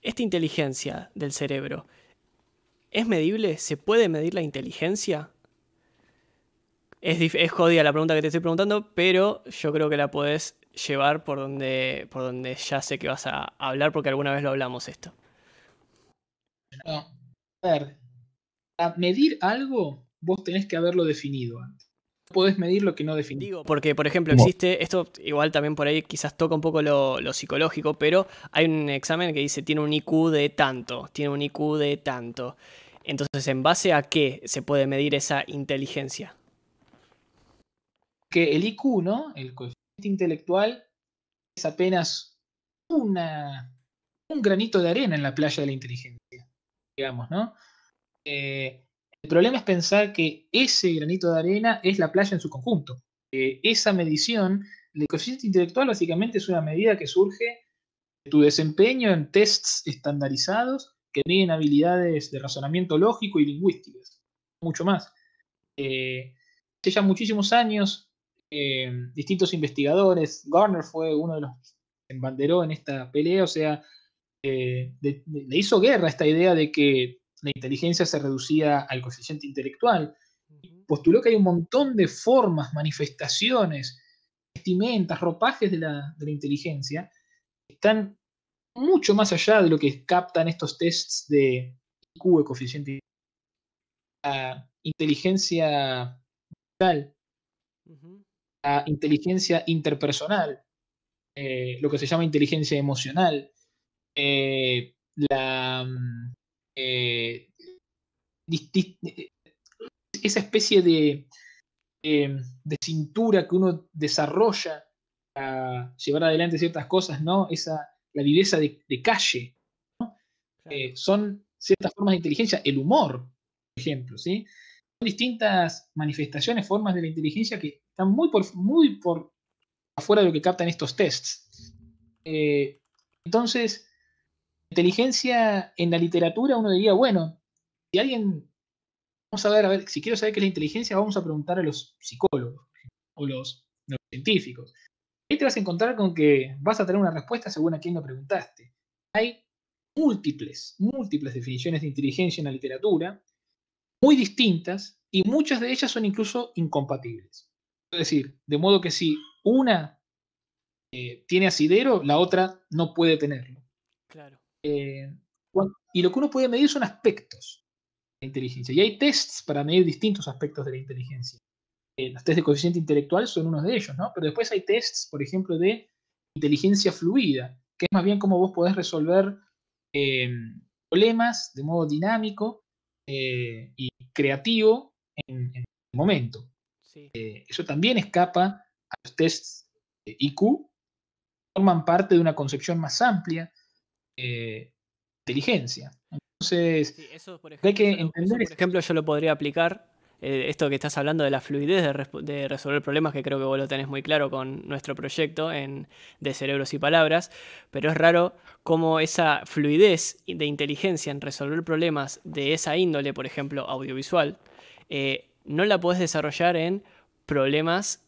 Esta inteligencia del cerebro, ¿es medible? ¿Se puede medir la inteligencia? Es jodida la pregunta que te estoy preguntando, pero yo creo que la podés llevar por donde ya sé que vas a hablar, porque alguna vez lo hablamos esto. No, a ver, para medir algo, vos tenés que haberlo definido antes. No podés medir lo que no definís. Digo, porque, por ejemplo, existe, esto igual también por ahí quizás toca un poco lo psicológico, pero hay un examen que dice tiene un IQ de tanto, tiene un IQ de tanto. Entonces, ¿en base a qué se puede medir esa inteligencia? Que el IQ, ¿no? El coeficiente intelectual es apenas un granito de arena en la playa de la inteligencia, digamos, ¿no? El problema es pensar que ese granito de arena es la playa en su conjunto. Esa medición, el coeficiente intelectual básicamente es una medida que surge de tu desempeño en tests estandarizados que miden habilidades de razonamiento lógico y lingüísticas, mucho más. Hace ya muchísimos años, distintos investigadores, Garner fue uno de los que embanderó en esta pelea, o sea, le hizo guerra a esta idea de que la inteligencia se reducía al coeficiente intelectual. Postuló que hay un montón de formas, manifestaciones, vestimentas, ropajes de la inteligencia que están mucho más allá de lo que captan estos tests de IQ, coeficiente. La inteligencia mental, la inteligencia interpersonal, lo que se llama inteligencia emocional, esa especie de cintura que uno desarrolla para llevar adelante ciertas cosas, ¿no? La viveza de calle, ¿no? Claro. Son ciertas formas de inteligencia, el humor, por ejemplo, ¿sí? distintas manifestaciones, formas de la inteligencia que están muy por afuera de lo que captan estos tests. Entonces, inteligencia en la literatura, uno diría, bueno, si alguien, vamos a ver, si quiero saber qué es la inteligencia, vamos a preguntar a los psicólogos o los científicos. Ahí te vas a encontrar con que vas a tener una respuesta según a quién lo preguntaste. Hay múltiples definiciones de inteligencia en la literatura, muy distintas, y muchas de ellas son incluso incompatibles. Es decir, de modo que si una tiene asidero, la otra no puede tenerlo. Claro. Y lo que uno puede medir son aspectos de la inteligencia. Y hay tests para medir distintos aspectos de la inteligencia. Los tests de coeficiente intelectual son unos de ellos, ¿no? Pero después hay tests, por ejemplo, de inteligencia fluida, que es más bien cómo vos podés resolver problemas de modo dinámico y creativo en el momento. Sí. Eso también escapa a los tests de IQ, forman parte de una concepción más amplia de inteligencia. Entonces, sí, eso, por hay que ejemplo, entender... por ejemplo, yo lo podría aplicar, esto que estás hablando de la fluidez de resolver problemas, que creo que vos lo tenés muy claro con nuestro proyecto de Cerebros y Palabras, pero es raro cómo esa fluidez de inteligencia en resolver problemas de esa índole, por ejemplo, audiovisual, no la podés desarrollar en problemas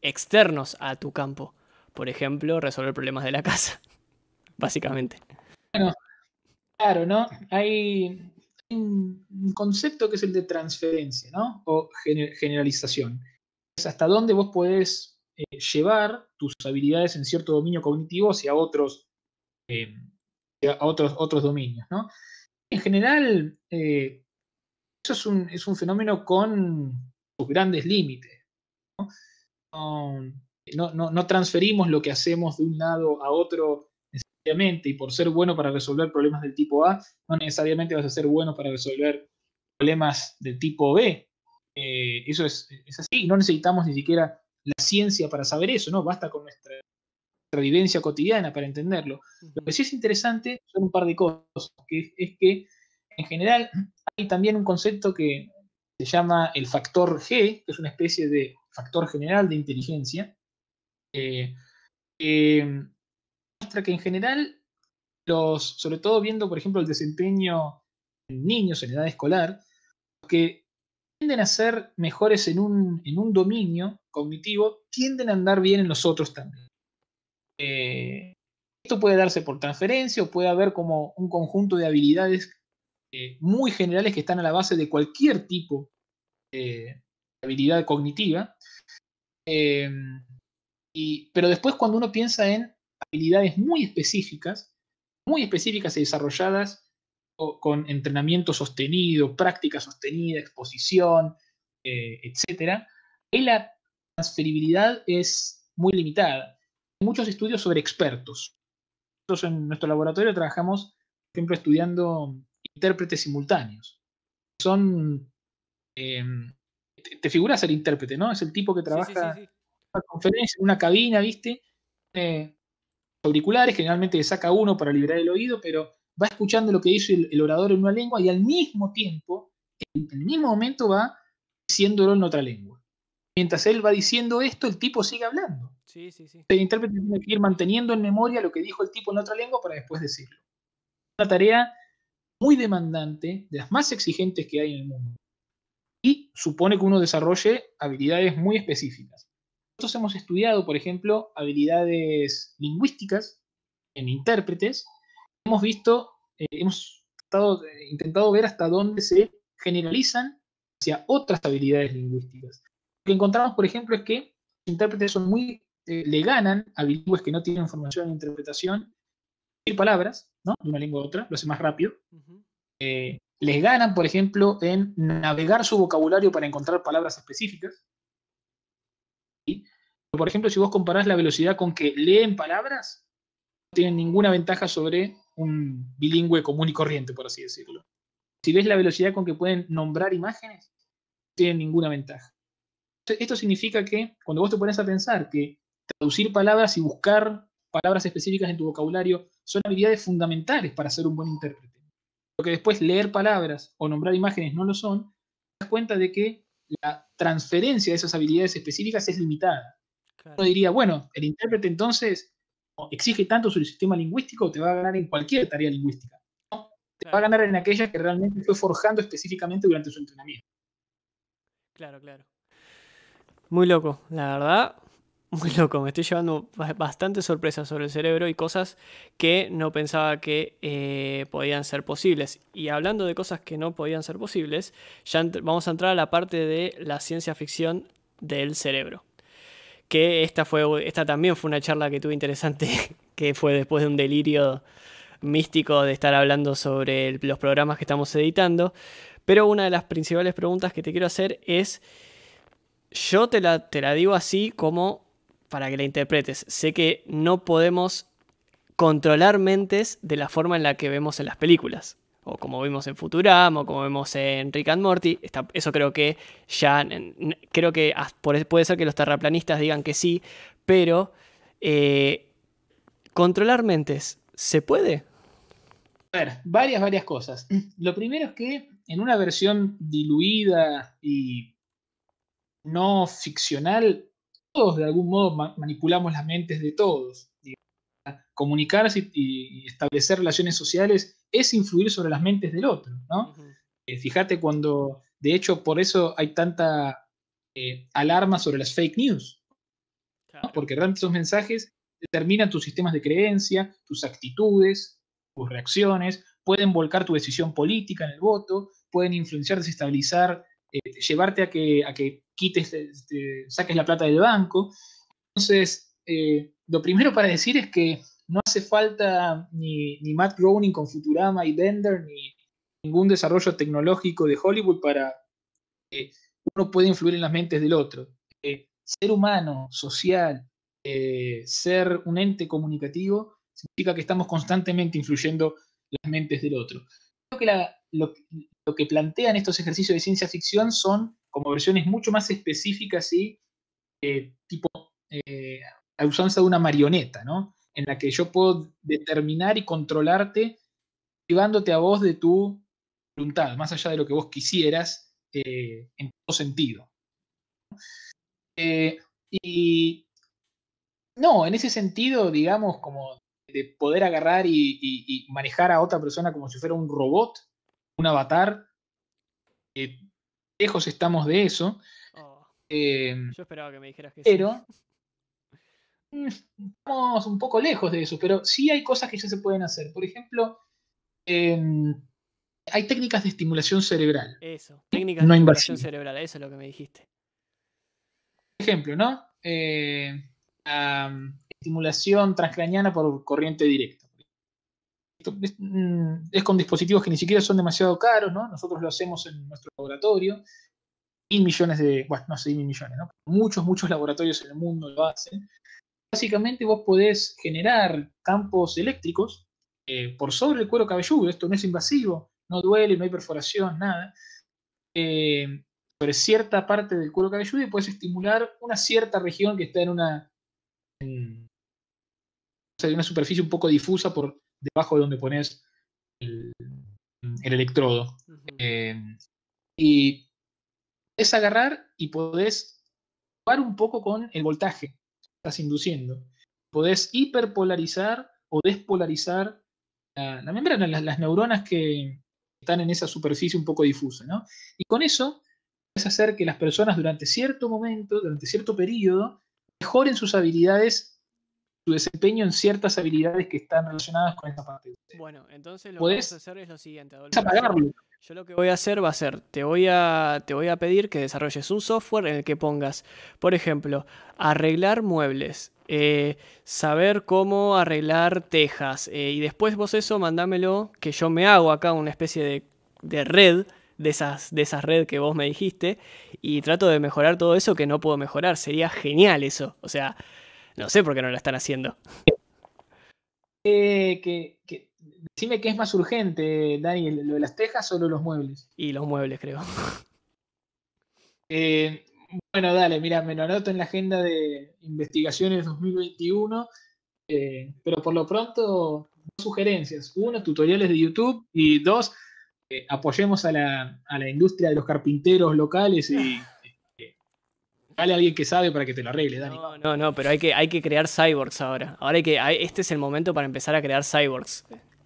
externos a tu campo. Por ejemplo, resolver problemas de la casa, básicamente. Bueno, claro, ¿no? Hay un concepto que es el de transferencia, ¿no? O generalización. Es hasta dónde vos podés llevar tus habilidades en cierto dominio cognitivo hacia otros dominios, ¿no? En general, eso es un fenómeno con sus grandes límites, ¿no? No transferimos lo que hacemos de un lado a otro necesariamente, y por ser bueno para resolver problemas del tipo A, no necesariamente vas a ser bueno para resolver problemas del tipo B. Eso es así, no necesitamos ni siquiera la ciencia para saber eso, ¿no? Basta con nuestra vivencia cotidiana para entenderlo. Lo que sí es interesante son un par de cosas, que es que en general hay también un concepto que se llama el factor G, que es una especie de factor general de inteligencia, muestra que en general, sobre todo viendo, por ejemplo, el desempeño en niños en edad escolar, los que tienden a ser mejores en un dominio cognitivo, tienden a andar bien en los otros también. Esto puede darse por transferencia o puede haber como un conjunto de habilidades muy generales que están a la base de cualquier tipo de habilidad cognitiva. Pero después, cuando uno piensa en habilidades muy específicas y desarrolladas con entrenamiento sostenido, práctica sostenida, exposición, etc., ahí la transferibilidad es muy limitada. Hay muchos estudios sobre expertos. Nosotros en nuestro laboratorio trabajamos, por ejemplo, estudiando intérpretes simultáneos. Son... te figuras el intérprete, ¿no? Es el tipo que trabaja... Sí. Una conferencia, en una cabina, ¿viste? Auriculares, generalmente saca uno para liberar el oído, pero va escuchando lo que dice el orador en una lengua y al mismo tiempo, en el mismo momento va diciéndolo en otra lengua. Mientras él va diciendo esto, el tipo sigue hablando. Sí. El intérprete tiene que ir manteniendo en memoria lo que dijo el tipo en otra lengua para después decirlo. Es una tarea muy demandante, de las más exigentes que hay en el mundo. Y supone que uno desarrolle habilidades muy específicas. Nosotros hemos estudiado, por ejemplo, habilidades lingüísticas en intérpretes. Hemos intentado ver hasta dónde se generalizan hacia otras habilidades lingüísticas. Lo que encontramos, por ejemplo, es que los intérpretes le ganan a bilingües que no tienen formación en interpretación, decir palabras, ¿no? De una lengua a otra, lo hace más rápido. Les ganan, por ejemplo, en navegar su vocabulario para encontrar palabras específicas. Por ejemplo, si vos comparás la velocidad con que leen palabras, no tienen ninguna ventaja sobre un bilingüe común y corriente, por así decirlo. Si ves la velocidad con que pueden nombrar imágenes, no tienen ninguna ventaja. Esto significa que cuando vos te pones a pensar que traducir palabras y buscar palabras específicas en tu vocabulario son habilidades fundamentales para ser un buen intérprete, lo que después leer palabras o nombrar imágenes no lo son, das cuenta de que la transferencia de esas habilidades específicas es limitada. Claro. Uno diría, bueno, el intérprete entonces exige tanto su sistema lingüístico, te va a ganar en cualquier tarea lingüística. ¿No? Te va a ganar en aquella que realmente fue forjando específicamente durante su entrenamiento. Claro, claro. Muy loco, la verdad, muy loco. Me estoy llevando bastantes sorpresas sobre el cerebro y cosas que no pensaba que podían ser posibles. Y hablando de cosas que no podían ser posibles, ya vamos a entrar a la parte de la ciencia ficción del cerebro. Que esta también fue una charla que tuve interesante, que fue después de un delirio místico de estar hablando sobre los programas que estamos editando. Pero una de las principales preguntas que te quiero hacer es, yo te la digo así como para que la interpretes. Sé que no podemos controlar mentes de la forma en la que vemos en las películas. O como vimos en Futurama, o como vemos en Rick and Morty. Eso creo que ya... Creo que puede ser que los terraplanistas digan que sí, pero controlar mentes, ¿se puede? A ver, varias cosas. Lo primero es que en una versión diluida y no ficcional, todos de algún modo manipulamos las mentes de todos. Comunicarse y establecer relaciones sociales es influir sobre las mentes del otro, ¿no? Fíjate cuando, de hecho, por eso hay tanta alarma sobre las fake news, ¿no? Porque realmente esos mensajes determinan tus sistemas de creencia, tus actitudes, tus reacciones, pueden volcar tu decisión política en el voto, pueden influenciar, desestabilizar, llevarte a que quites, saques la plata del banco. Entonces, lo primero para decir es que no hace falta ni Matt Groening con Futurama y Bender, ni ningún desarrollo tecnológico de Hollywood para que uno pueda influir en las mentes del otro. Ser humano, social, ser un ente comunicativo, significa que estamos constantemente influyendo las mentes del otro. Creo que lo que plantean estos ejercicios de ciencia ficción son como versiones mucho más específicas y tipo a usanza de una marioneta, ¿no? En la que yo puedo determinar y controlarte privándote a vos de tu voluntad, más allá de lo que vos quisieras, en todo sentido. Y no, en ese sentido, digamos, como de poder agarrar y manejar a otra persona como si fuera un robot, un avatar, lejos estamos de eso. Yo esperaba que me dijeras que pero estamos un poco lejos de eso, pero sí hay cosas que ya se pueden hacer. Por ejemplo, hay técnicas de estimulación cerebral. Eso, técnicas de estimulación cerebral, eso es lo que me dijiste. Por ejemplo, ¿no? Estimulación transcraniana por corriente directa. Esto es con dispositivos que ni siquiera son demasiado caros, ¿no? Nosotros lo hacemos en nuestro laboratorio. 1.000 millones de... Bueno, no sé, 1.000 millones, ¿no? Muchos laboratorios en el mundo lo hacen. Básicamente vos podés generar campos eléctricos por sobre el cuero cabelludo. Esto no es invasivo, no duele, no hay perforación, nada. Sobre cierta parte del cuero cabelludo y puedes estimular una cierta región que está en una superficie un poco difusa por debajo de donde pones el electrodo. Y podés agarrar y podés jugar un poco con el voltaje que estás induciendo. Podés hiperpolarizar o despolarizar la membrana, las neuronas que están en esa superficie un poco difusa, ¿no? Y con eso puedes hacer que las personas durante cierto momento, durante cierto periodo, mejoren sus habilidades, su desempeño en ciertas habilidades que están relacionadas con esa parte. Bueno, entonces lo que vamos a hacer es lo siguiente, Adolfo. Apagarlo. Yo lo que voy a hacer va a ser, te voy a pedir que desarrolles un software en el que pongas, por ejemplo, arreglar muebles, saber cómo arreglar tejas, y después vos eso mandámelo, que yo me hago acá una especie de red, de esas redes que vos me dijiste, y trato de mejorar todo eso que no puedo mejorar. Sería genial eso, o sea, no sé por qué no lo están haciendo. Decime qué es más urgente, Dani, lo de las tejas o lo de los muebles. Y los muebles, creo. Bueno, dale, mira, me lo anoto en la agenda de investigaciones 2021, pero por lo pronto, dos sugerencias. Uno, tutoriales de YouTube, y dos, apoyemos a la industria de los carpinteros locales y dale a alguien que sabe para que te lo arregle, Dani. No, pero hay que crear cyborgs ahora. Este es el momento para empezar a crear cyborgs.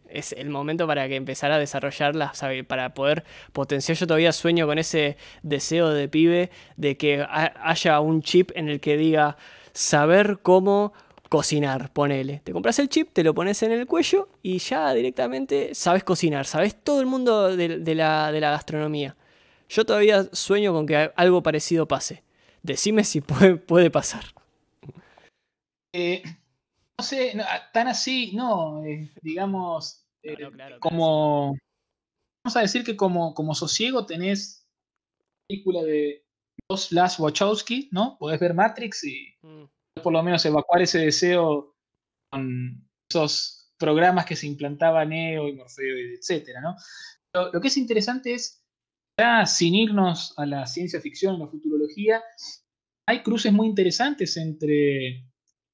Es el momento para que empezar a desarrollarlas, para poder potenciar. Yo todavía sueño con ese deseo de pibe de que haya un chip en el que diga saber cómo cocinar, ponele. Te compras el chip, te lo pones en el cuello y ya directamente sabes cocinar, sabes todo el mundo de la gastronomía. Yo todavía sueño con que algo parecido pase. Decime si puede pasar. No sé, tan así, no, digamos, claro, como, vamos a decir que como sosiego tenés película de los Las Wachowski, ¿no? Podés ver Matrix y por lo menos evacuar ese deseo con esos programas que se implantaba Neo y Morfeo, etcétera, ¿no? Lo que es interesante es, ya sin irnos a la ciencia ficción, a la futurología, hay cruces muy interesantes entre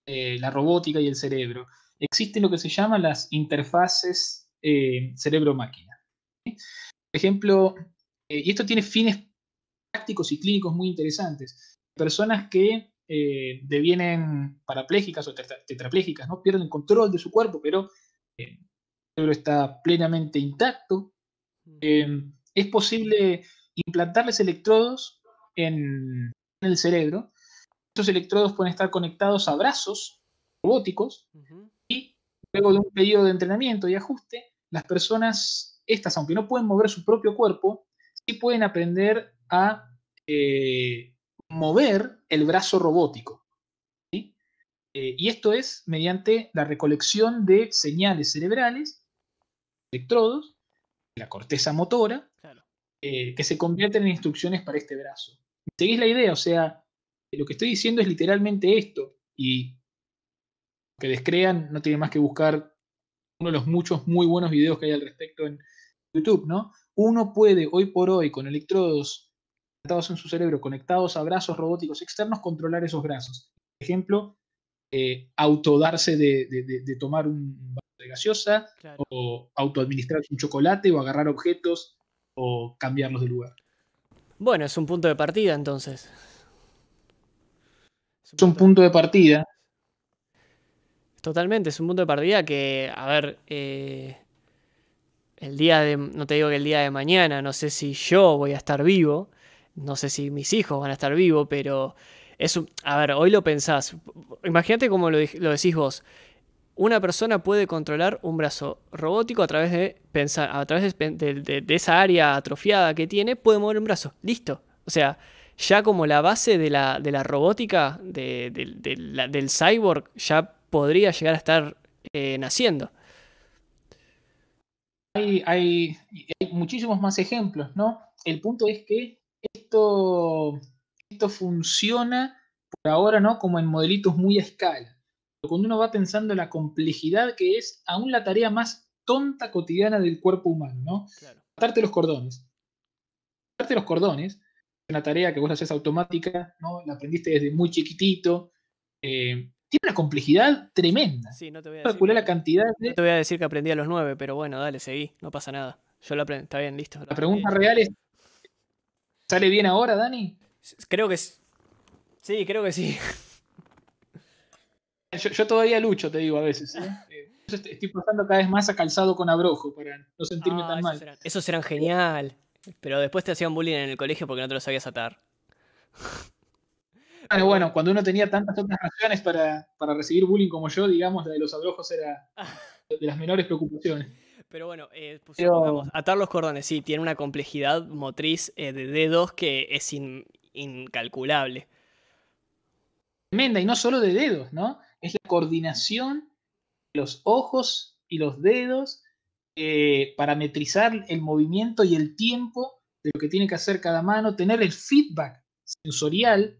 la robótica y el cerebro. Existen lo que se llaman las interfaces cerebro-máquina. ¿Sí? Por ejemplo, y esto tiene fines prácticos y clínicos muy interesantes. Personas que devienen parapléjicas o tetraplégicas, ¿no? Pierden el control de su cuerpo, pero el cerebro está plenamente intacto. Es posible implantarles electrodos en el cerebro. Estos electrodos pueden estar conectados a brazos robóticos y luego de un periodo de entrenamiento y ajuste, las personas, estas, aunque no pueden mover su propio cuerpo, sí pueden aprender a mover el brazo robótico. ¿Sí? Y esto es mediante la recolección de señales cerebrales, electrodos, la corteza motora, que se convierten en instrucciones para este brazo. ¿Seguís la idea? O sea, lo que estoy diciendo es literalmente esto, y que descrean no tiene más que buscar uno de los muchos muy buenos videos que hay al respecto en YouTube, ¿no? Uno puede hoy por hoy con electrodos conectados en su cerebro, conectados a brazos robóticos externos, controlar esos brazos. Por ejemplo, autodarse de tomar un vaso de gaseosa, o autoadministrarse un chocolate, o agarrar objetos, o cambiarlos de lugar. Bueno, es un punto de partida entonces. Es un punto de partida. Totalmente, es un punto de partida que, a ver, no te digo que el día de mañana, no sé si yo voy a estar vivo, no sé si mis hijos van a estar vivos, pero a ver, hoy lo pensás. Imagínate como lo decís vos. Una persona puede controlar un brazo robótico a través de esa área atrofiada que tiene, puede mover un brazo. Listo. O sea, ya como la base de la robótica, del cyborg, ya podría llegar a estar naciendo. Hay muchísimos más ejemplos, ¿no? El punto es que esto funciona por ahora, ¿no? Como en modelitos muy a escala. Pero cuando uno va pensando en la complejidad que es aún la tarea más tonta cotidiana del cuerpo humano, ¿no? Claro. Atarte los cordones. Atarte los cordones es una tarea que vos haces automática, ¿no? La aprendiste desde muy chiquitito. Tiene una complejidad tremenda. Sí, no te voy a calcular la cantidad de... No te voy a decir que aprendí a los 9, pero bueno, dale, seguí, no pasa nada. Yo lo aprendí, está bien, listo. La pregunta real es, ¿sale bien ahora, Dani? Creo que sí, creo que sí. Yo todavía lucho, te digo, a veces. Estoy pasando cada vez más a calzado con abrojo para no sentirme tan mal. Esos eran genial. Pero después te hacían bullying en el colegio porque no te lo sabías atar. Bueno, cuando uno tenía tantas otras razones para recibir bullying como yo, digamos, la de los abrojos era de las menores preocupaciones. Pero bueno, vamos, atar los cordones, sí, tiene una complejidad motriz de dedos que es incalculable. Tremenda, y no solo de dedos, ¿no? Es la coordinación de los ojos y los dedos, parametrizar el movimiento y el tiempo de lo que tiene que hacer cada mano, tener el feedback sensorial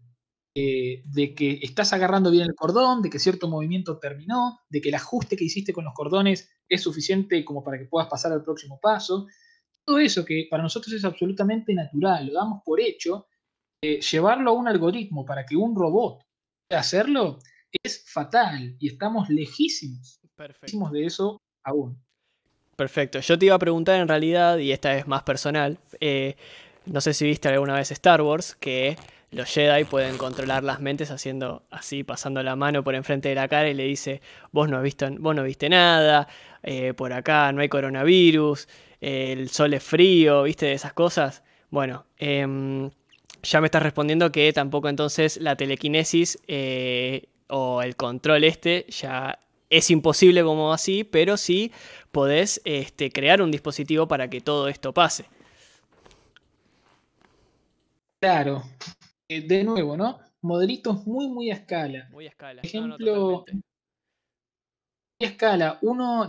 de que estás agarrando bien el cordón, de que cierto movimiento terminó, de que el ajuste que hiciste con los cordones es suficiente como para que puedas pasar al próximo paso. Todo eso que para nosotros es absolutamente natural, lo damos por hecho, llevarlo a un algoritmo para que un robot pueda hacerlo es fatal y estamos lejísimos de eso aún. Perfecto. Yo te iba a preguntar en realidad, y esta es más personal, no sé si viste alguna vez Star Wars, que los Jedi pueden controlar las mentes haciendo así, pasando la mano por enfrente de la cara y le dice, vos no viste nada, por acá no hay coronavirus, el sol es frío, ¿viste? Esas cosas. Bueno, ya me estás respondiendo que tampoco entonces la telequinesis o el control ya es imposible como así, pero sí podés crear un dispositivo para que todo esto pase. Claro. De nuevo, ¿no? Modelitos muy a escala. Muy a escala. Por ejemplo, totalmente. Muy a escala.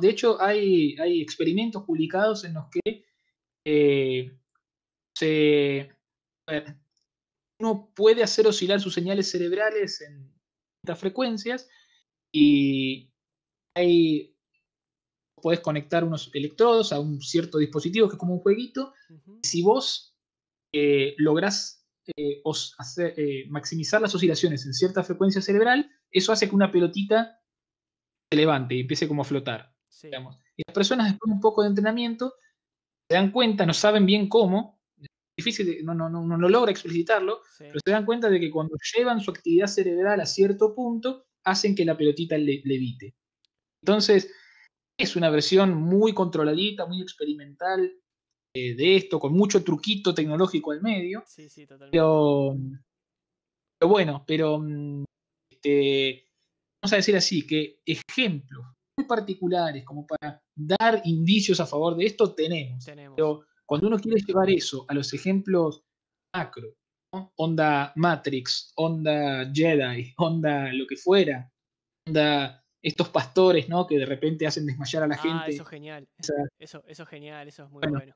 De hecho, hay experimentos publicados en los que a ver, uno puede hacer oscilar sus señales cerebrales en distintas frecuencias y podés conectar unos electrodos a un cierto dispositivo que es como un jueguito. Si vos lográs maximizar las oscilaciones en cierta frecuencia cerebral, eso hace que una pelotita se levante y empiece como a flotar. Sí. Digamos. Y las personas después de un poco de entrenamiento se dan cuenta, no saben bien cómo, es difícil, no logra explicitarlo, sí, pero se dan cuenta de que cuando llevan su actividad cerebral a cierto punto, hacen que la pelotita levite. Entonces, es una versión muy controladita, muy experimental de esto, con mucho truquito tecnológico al medio. Sí, totalmente. Pero bueno, vamos a decir así, que ejemplos muy particulares como para dar indicios a favor de esto tenemos. Pero cuando uno quiere llevar eso a los ejemplos macro, ¿no? Onda Matrix, onda Jedi, onda lo que fuera, onda estos pastores, ¿no? Que de repente hacen desmayar a la gente. Eso es genial. Eso es genial, eso es muy bueno.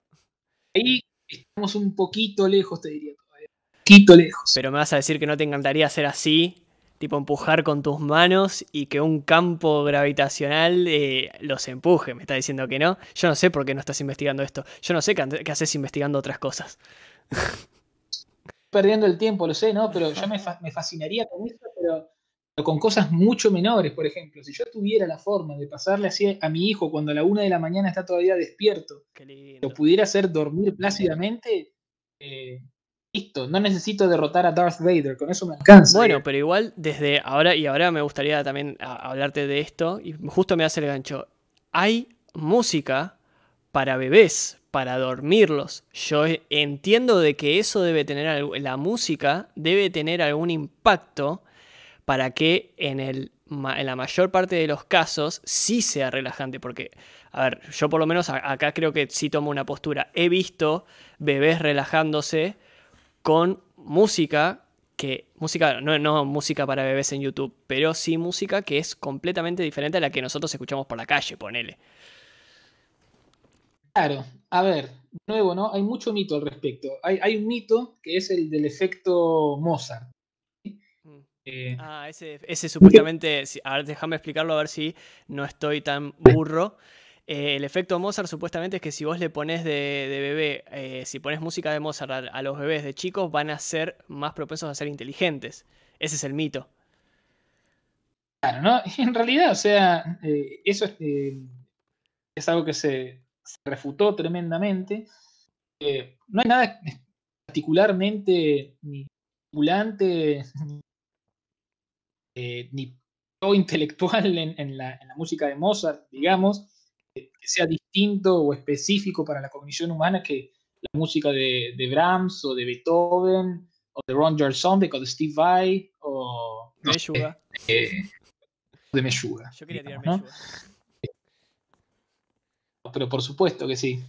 Ahí estamos un poquito lejos, te diría todavía. Un poquito lejos. Pero me vas a decir que no te encantaría hacer así, tipo empujar con tus manos y que un campo gravitacional los empuje. Me está diciendo que no. Yo no sé por qué no estás investigando esto. Yo no sé qué haces investigando otras cosas. Perdiendo el tiempo, lo sé, ¿no? Pero yo me fascinaría con esto, pero con cosas mucho menores. Por ejemplo, si yo tuviera la forma de pasarle así a mi hijo cuando a la 1 de la mañana está todavía despierto, lo pudiera hacer dormir plácidamente, listo, no necesito derrotar a Darth Vader, con eso me alcanza. Bueno, pero igual desde ahora, y ahora me gustaría también hablarte de esto, y justo me hace el gancho, hay música para bebés, para dormirlos. Yo entiendo de que eso debe tener, la música debe tener algún impacto para que en la mayor parte de los casos sí sea relajante, porque, a ver, yo por lo menos acá creo que sí tomo una postura. He visto bebés relajándose con música, no música para bebés en YouTube, pero sí música que es completamente diferente a la que nosotros escuchamos por la calle, ponele. Claro, a ver, de nuevo, ¿no? Hay mucho mito al respecto. Hay un mito que es el del efecto Mozart. Ese supuestamente, a ver, déjame explicarlo a ver si no estoy tan burro. El efecto Mozart supuestamente es que si vos le pones de bebé, si pones música de Mozart a los bebés de chicos, van a ser más propensos a ser inteligentes. Ese es el mito. Claro, ¿no? En realidad, o sea, eso es algo que se refutó tremendamente. No hay nada particularmente ni estimulante ni intelectual en la música de Mozart, digamos, que sea distinto o específico para la cognición humana que la música de Brahms o de Beethoven o de Ron Jarzombek o de Steve Vai o Meshuggah. De Meshuggah. Yo quería tirar Meshuggah. Pero por supuesto que sí.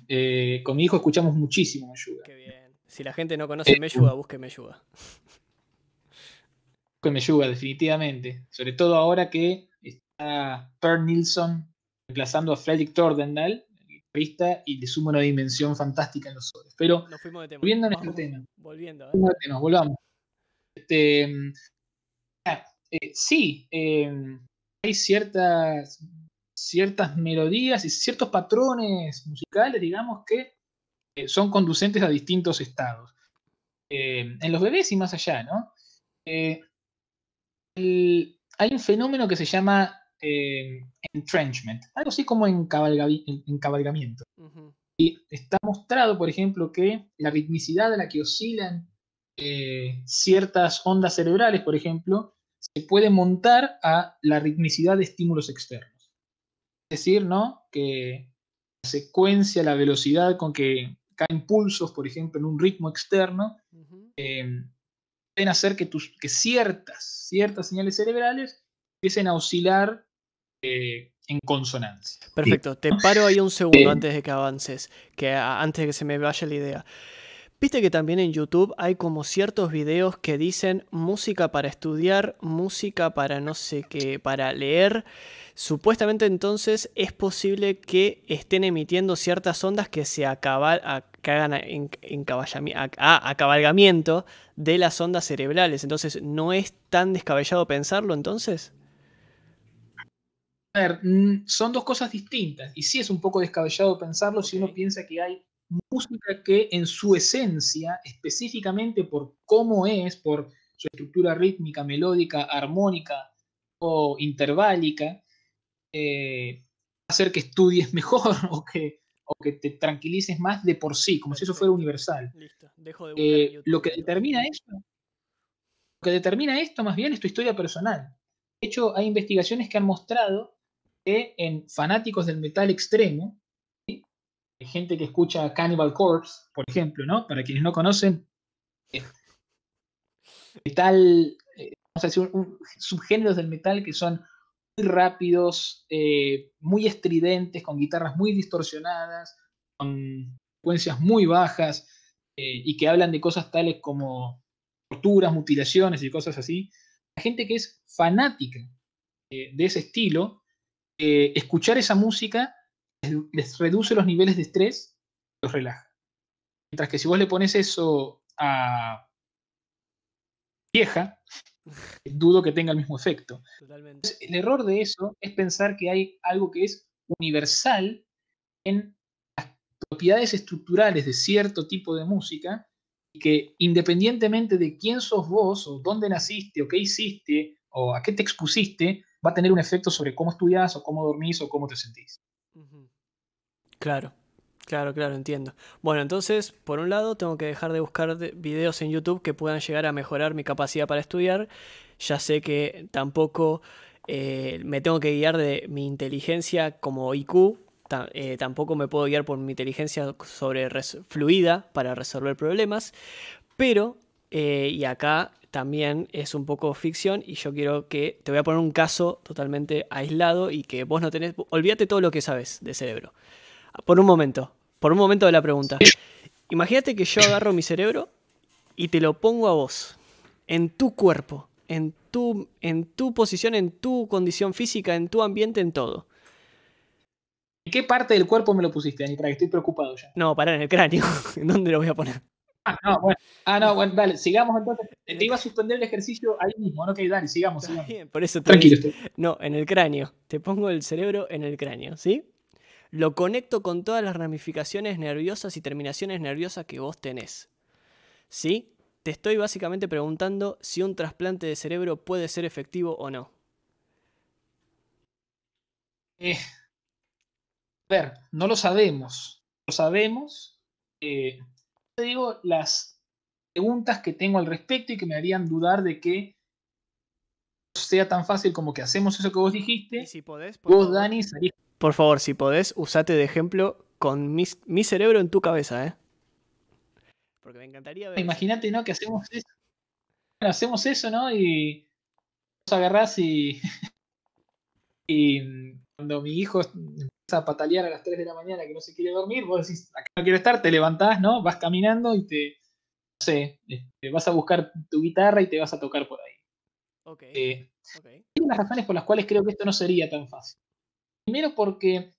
Con mi hijo escuchamos muchísimo Meshuggah. Qué bien. Si la gente no conoce Meshuggah, busque Meshuggah. Con Meshuggah, definitivamente. Sobre todo ahora que está Per Nilsson reemplazando a Fredrik Thordendal, el guitarrista, y le suma una dimensión fantástica en los solos. Pero volviendo a nuestro tema. Volvamos. Sí, hay ciertas melodías y ciertos patrones musicales, digamos, que son conducentes a distintos estados. En los bebés y más allá, ¿no? Hay un fenómeno que se llama entrenchment, algo así como encabalgamiento. Y está mostrado, por ejemplo, que la ritmicidad a la que oscilan ciertas ondas cerebrales, por ejemplo, se puede montar a la ritmicidad de estímulos externos. Es decir, ¿no? Que la secuencia, la velocidad con que caen pulsos, por ejemplo, en un ritmo externo, pueden hacer que ciertas señales cerebrales empiecen a oscilar en consonancia. Perfecto, te paro ahí un segundo antes de que avances, antes de que se me vaya la idea. Viste que también en YouTube hay como ciertos videos que dicen música para estudiar, música para no sé qué, para leer. Supuestamente entonces es posible que estén emitiendo ciertas ondas que se hagan acabalgamiento de las ondas cerebrales. Entonces, ¿no es tan descabellado pensarlo entonces? A ver, son dos cosas distintas. Y sí es un poco descabellado pensarlo si uno piensa que hay música que en su esencia, específicamente por cómo es, por su estructura rítmica, melódica, armónica o interválica, hacer que estudies mejor o que te tranquilices más de por sí, como si eso fuera universal. Listo, dejo de buscar en YouTube, Lo que determina esto más bien es tu historia personal. De hecho, hay investigaciones que han mostrado que en fanáticos del metal extremo, ¿sí? Hay gente que escucha Cannibal Corpse, por ejemplo, ¿no? Para quienes no conocen, metal, vamos a decir, subgéneros del metal que son muy rápidos, muy estridentes, con guitarras muy distorsionadas, con frecuencias muy bajas, y que hablan de cosas tales como torturas, mutilaciones y cosas así. La gente que es fanática de ese estilo, escuchar esa música les reduce los niveles de estrés, los relaja. Mientras que si vos le pones eso a vieja, dudo que tenga el mismo efecto. Entonces, el error de eso es pensar que hay algo que es universal en las propiedades estructurales de cierto tipo de música y que independientemente de quién sos vos o dónde naciste o qué hiciste o a qué te expusiste, va a tener un efecto sobre cómo estudiás o cómo dormís o cómo te sentís. Claro, entiendo. Bueno, entonces, por un lado, tengo que dejar de buscar videos en YouTube que puedan llegar a mejorar mi capacidad para estudiar. Ya sé que tampoco me tengo que guiar de mi inteligencia como IQ. Tampoco me puedo guiar por mi inteligencia fluida para resolver problemas. Pero, y acá también es un poco ficción y yo quiero que te voy a poner un caso totalmente aislado y que vos no tenés, olvídate todo lo que sabes de cerebro. Por un momento de la pregunta. Imagínate que yo agarro mi cerebro y te lo pongo a vos, en tu cuerpo, en tu posición, en tu condición física, en tu ambiente, en todo. ¿En qué parte del cuerpo me lo pusiste, Dani? Para que estoy preocupado ya. No, pará, en el cráneo. ¿En dónde lo voy a poner? Bueno, dale, sigamos entonces. Te iba a suspender el ejercicio ahí mismo, ¿no? Ok, dale, sigamos. Bien, por eso tranquilo. No, en el cráneo. Te pongo el cerebro en el cráneo, ¿sí? Lo conecto con todas las ramificaciones nerviosas y terminaciones nerviosas que vos tenés. ¿Sí? Te estoy básicamente preguntando si un trasplante de cerebro puede ser efectivo o no. A ver, no lo sabemos. Lo sabemos. Te digo las preguntas que tengo al respecto y que me harían dudar de que sea tan fácil como que hacemos eso que vos dijiste. Y si podés, vos, Dani, salís. Por favor, si podés, usate de ejemplo con mi cerebro en tu cabeza, ¿eh? Porque me encantaría ver. Imagínate, ¿no? Que hacemos eso. Bueno, hacemos eso, ¿no? Y vos agarrás y cuando mi hijo empieza a patalear a las 3 de la mañana que no se quiere dormir, vos decís, acá no quiero estar, te levantás, ¿no? Vas caminando y vas a buscar tu guitarra y te vas a tocar por ahí. Hay unas razones por las cuales creo que esto no sería tan fácil. Primero porque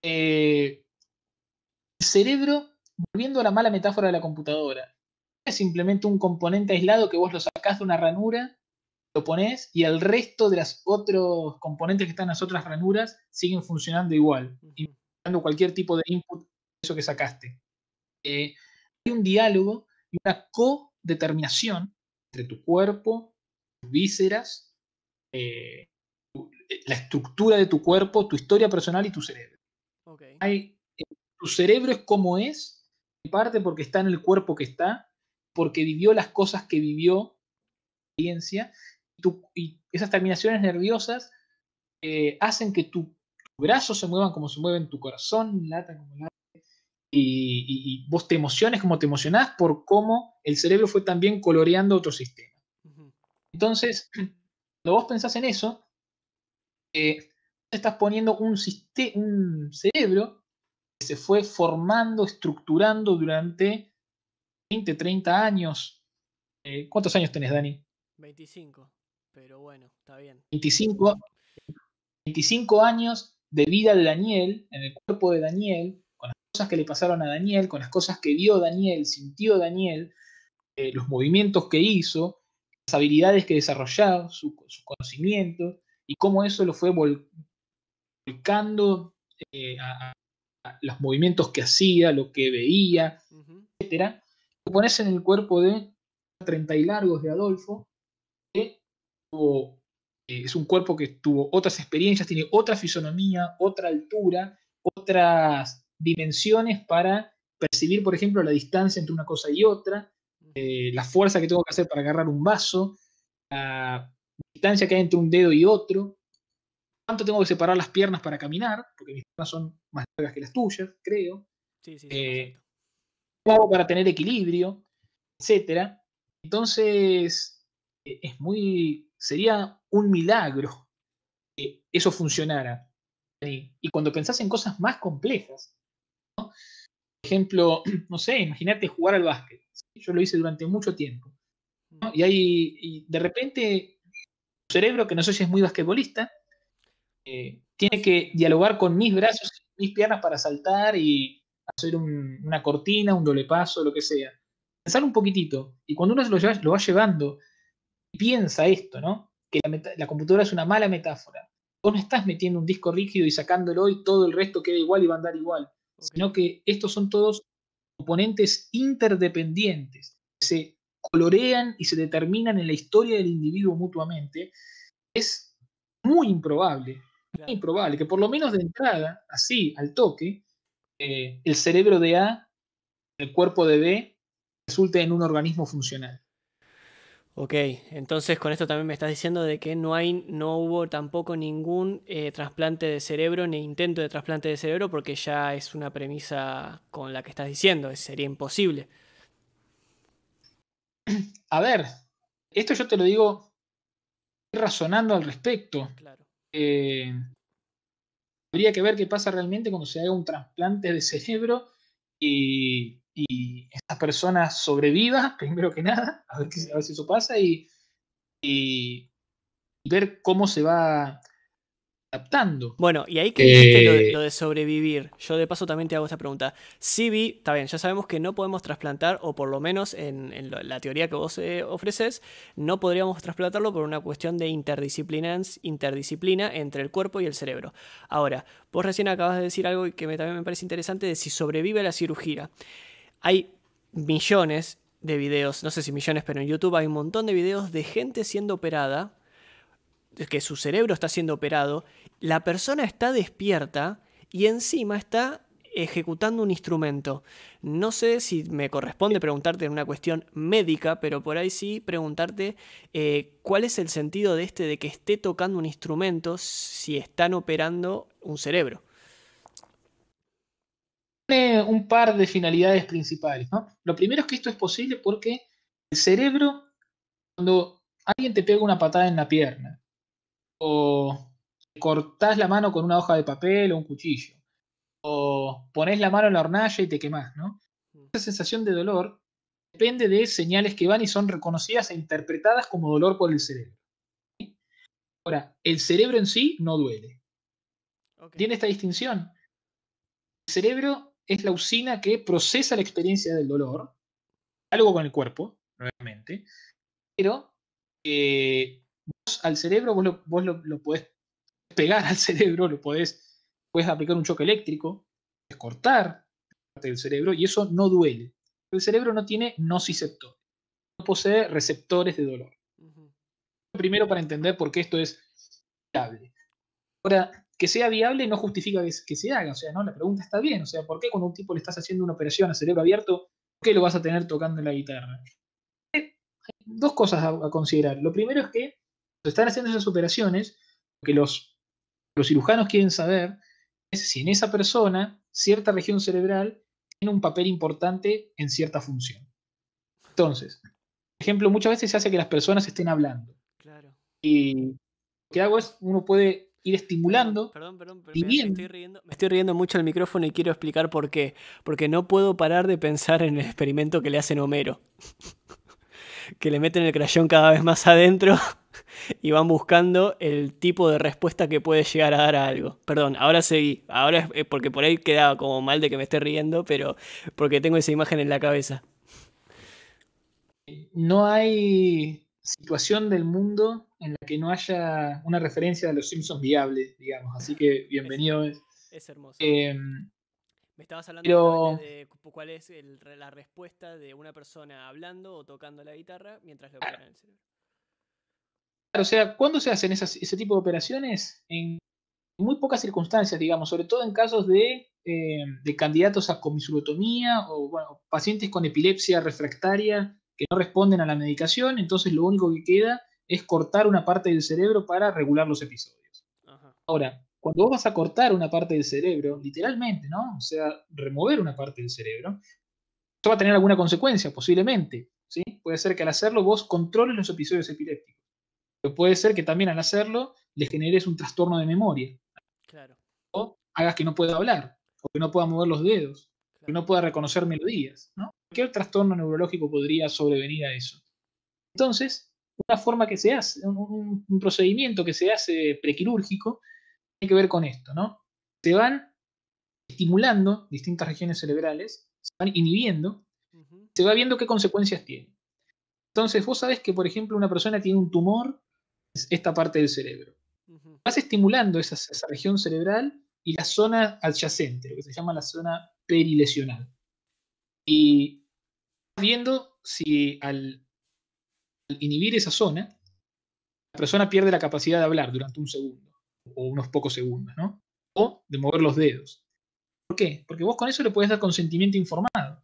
el cerebro, volviendo a la mala metáfora de la computadora, es simplemente un componente aislado que vos lo sacás de una ranura, lo ponés y el resto de los otros componentes que están en las otras ranuras siguen funcionando igual, dando cualquier tipo de input de eso que sacaste. Hay un diálogo y una codeterminación entre tu cuerpo, tus vísceras, la estructura de tu cuerpo, tu historia personal y tu cerebro. Okay. Tu cerebro es como es, en parte porque está en el cuerpo que está, porque vivió las cosas que vivió, experiencia, y esas terminaciones nerviosas hacen que tus brazos se muevan como se mueven, tu corazón lata como lata, y vos te emociones como te emocionás por cómo el cerebro fue también coloreando otro sistema. Entonces, cuando vos pensás en eso, estás poniendo un cerebro que se fue formando, estructurando durante 20, 30 años. ¿Cuántos años tenés, Dani? 25, pero bueno, está bien. 25 años de vida de Daniel, en el cuerpo de Daniel, con las cosas que le pasaron a Daniel, con las cosas que vio Daniel, sintió Daniel, los movimientos que hizo, las habilidades que desarrollaba, su conocimiento, y cómo eso lo fue volcando a los movimientos que hacía, lo que veía, etcétera. Lo pones en el cuerpo de 30 y largos de Adolfo, que es un cuerpo que tuvo otras experiencias, tiene otra fisonomía, otra altura, otras dimensiones para percibir, por ejemplo, la distancia entre una cosa y otra, la fuerza que tengo que hacer para agarrar un vaso, la distancia que hay entre un dedo y otro, cuánto tengo que separar las piernas para caminar, porque mis piernas son más largas que las tuyas, creo. Sí, ¿Cómo hago para tener equilibrio? Etcétera. Entonces, sería un milagro que eso funcionara. Y cuando pensás en cosas más complejas, ¿no? Por ejemplo, no sé, imagínate jugar al básquet. ¿Sí? Yo lo hice durante mucho tiempo, ¿no? Y de repente, tu cerebro, que no sé si es muy basquetbolista, tiene que dialogar con mis brazos y mis piernas para saltar y hacer una cortina, un doble paso, lo que sea. Pensar un poquitito. Y cuando uno lo va llevando y piensa esto, ¿no? Que la computadora es una mala metáfora. Vos no estás metiendo un disco rígido y sacándolo y todo el resto queda igual y va a andar igual. Sino que estos son todos componentes interdependientes que se colorean y se determinan en la historia del individuo mutuamente. Es muy improbable que por lo menos de entrada, así, al toque, el cerebro de A, el cuerpo de B, resulte en un organismo funcional. Ok, entonces con esto también me estás diciendo de que no hubo tampoco ningún trasplante de cerebro ni intento de trasplante de cerebro, porque ya es una premisa con la que estás diciendo, sería imposible. A ver, esto yo te lo digo razonando al respecto. Claro. Habría que ver qué pasa realmente cuando se haga un trasplante de cerebro y esta persona sobreviva, primero que nada, a ver si eso pasa, y ver cómo se va adaptando. Bueno, y ahí que dijiste lo de sobrevivir, yo de paso también te hago esta pregunta. Sí vi, está bien, ya sabemos que no podemos trasplantar, o por lo menos en la teoría que vos ofreces, no podríamos trasplantarlo por una cuestión de interdisciplina entre el cuerpo y el cerebro. Ahora, vos recién acabas de decir algo que también me parece interesante, de si sobrevive a la cirugía. Hay millones de videos, no sé si millones, pero en YouTube hay un montón de videos de gente siendo operada, que su cerebro está siendo operado, la persona está despierta y encima está ejecutando un instrumento. No sé si me corresponde preguntarte en una cuestión médica, pero por ahí sí preguntarte cuál es el sentido de que esté tocando un instrumento si están operando un cerebro. Tiene un par de finalidades principales, ¿no? Lo primero es que esto es posible porque el cerebro, cuando alguien te pega una patada en la pierna, o cortás la mano con una hoja de papel o un cuchillo, o ponés la mano en la hornalla y te quemás, ¿no? Esa sensación de dolor depende de señales que van y son reconocidas e interpretadas como dolor por el cerebro. ¿Sí? Ahora, el cerebro en sí no duele. ¿Tiene esta distinción? El cerebro es la usina que procesa la experiencia del dolor, algo con el cuerpo, nuevamente, pero vos al cerebro vos lo podés pegar al cerebro, puedes aplicar un choque eléctrico, puedes cortar parte del cerebro y eso no duele. El cerebro no tiene nociceptores, no posee receptores de dolor. Primero, para entender por qué esto es viable. Ahora, que sea viable no justifica que se haga, o sea, ¿no? La pregunta está bien, o sea, ¿por qué cuando a un tipo le estás haciendo una operación a cerebro abierto, por qué lo vas a tener tocando la guitarra? Hay dos cosas a considerar. Lo primero es que se están haciendo esas operaciones, lo que los cirujanos quieren saber es si en esa persona cierta región cerebral tiene un papel importante en cierta función. Entonces, por ejemplo, muchas veces se hace que las personas estén hablando. Claro. Y lo que hago es, uno puede ir estimulando. Perdón, me estoy riendo mucho al micrófono y quiero explicar por qué. Porque no puedo parar de pensar en el experimento que le hacen a Homero. Que le meten el crayón cada vez más adentro y van buscando el tipo de respuesta que puede llegar a dar a algo. Perdón, ahora seguí. Ahora es porque por ahí queda como mal de que me esté riendo, pero porque tengo esa imagen en la cabeza. No hay situación del mundo en la que no haya una referencia a los Simpsons viable, digamos. Así que bienvenido. Es hermoso. Me estabas hablando de cuál es la respuesta de una persona hablando o tocando la guitarra mientras le operan el cerebro. Claro, o sea, ¿cuándo se hacen ese tipo de operaciones? En muy pocas circunstancias, digamos, sobre todo en casos de candidatos a comisulotomía o bueno, pacientes con epilepsia refractaria que no responden a la medicación, entonces lo único que queda es cortar una parte del cerebro para regular los episodios. Ajá. Ahora, cuando vos vas a cortar una parte del cerebro, literalmente, ¿no? O sea, remover una parte del cerebro, eso va a tener alguna consecuencia, posiblemente, ¿sí? Puede ser que al hacerlo vos controles los episodios epilépticos, pero puede ser que también al hacerlo les generes un trastorno de memoria. Claro. O hagas que no pueda hablar, o que no pueda mover los dedos, claro, que no pueda reconocer melodías, ¿no? Cualquier trastorno neurológico podría sobrevenir a eso. Entonces, una forma que se hace, un procedimiento que se hace prequirúrgico, tiene que ver con esto, ¿no? Se van estimulando distintas regiones cerebrales, se van inhibiendo, se va viendo qué consecuencias tiene. Entonces, vos sabés que, por ejemplo, una persona tiene un tumor, es esta parte del cerebro. Vas estimulando esa región cerebral y la zona adyacente, lo que se llama la zona perilesional. Y viendo si al inhibir esa zona, la persona pierde la capacidad de hablar durante un segundo o unos pocos segundos, ¿no? O de mover los dedos. ¿Por qué? Porque vos con eso le puedes dar consentimiento informado.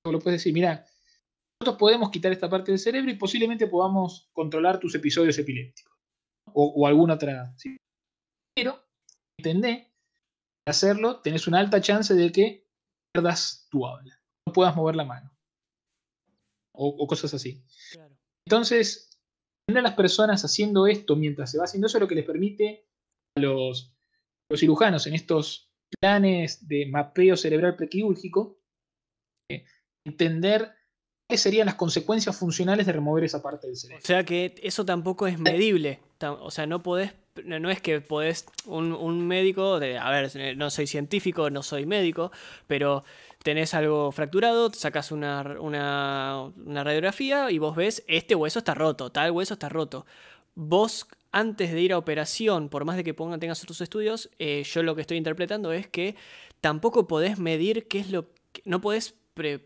O le puedes decir, mira, nosotros podemos quitar esta parte del cerebro y posiblemente podamos controlar tus episodios epilépticos. O alguna otra. ¿Sí? Pero, entendé, al hacerlo tenés una alta chance de que pierdas tu habla. No puedas mover la mano. O cosas así. Claro. Entonces, tener a las personas haciendo esto mientras se va haciendo eso es lo que les permite a los cirujanos en estos planes de mapeo cerebral prequirúrgico entender cuáles serían las consecuencias funcionales de remover esa parte del cerebro. O sea que eso tampoco es medible. O sea, no es que podés, un médico, a ver, no soy científico, no soy médico, pero tenés algo fracturado, sacás una radiografía y vos ves, este hueso está roto, tal hueso está roto. Vos, antes de ir a operación, por más de que tengas otros estudios, yo lo que estoy interpretando es que tampoco podés medir qué es lo que... No podés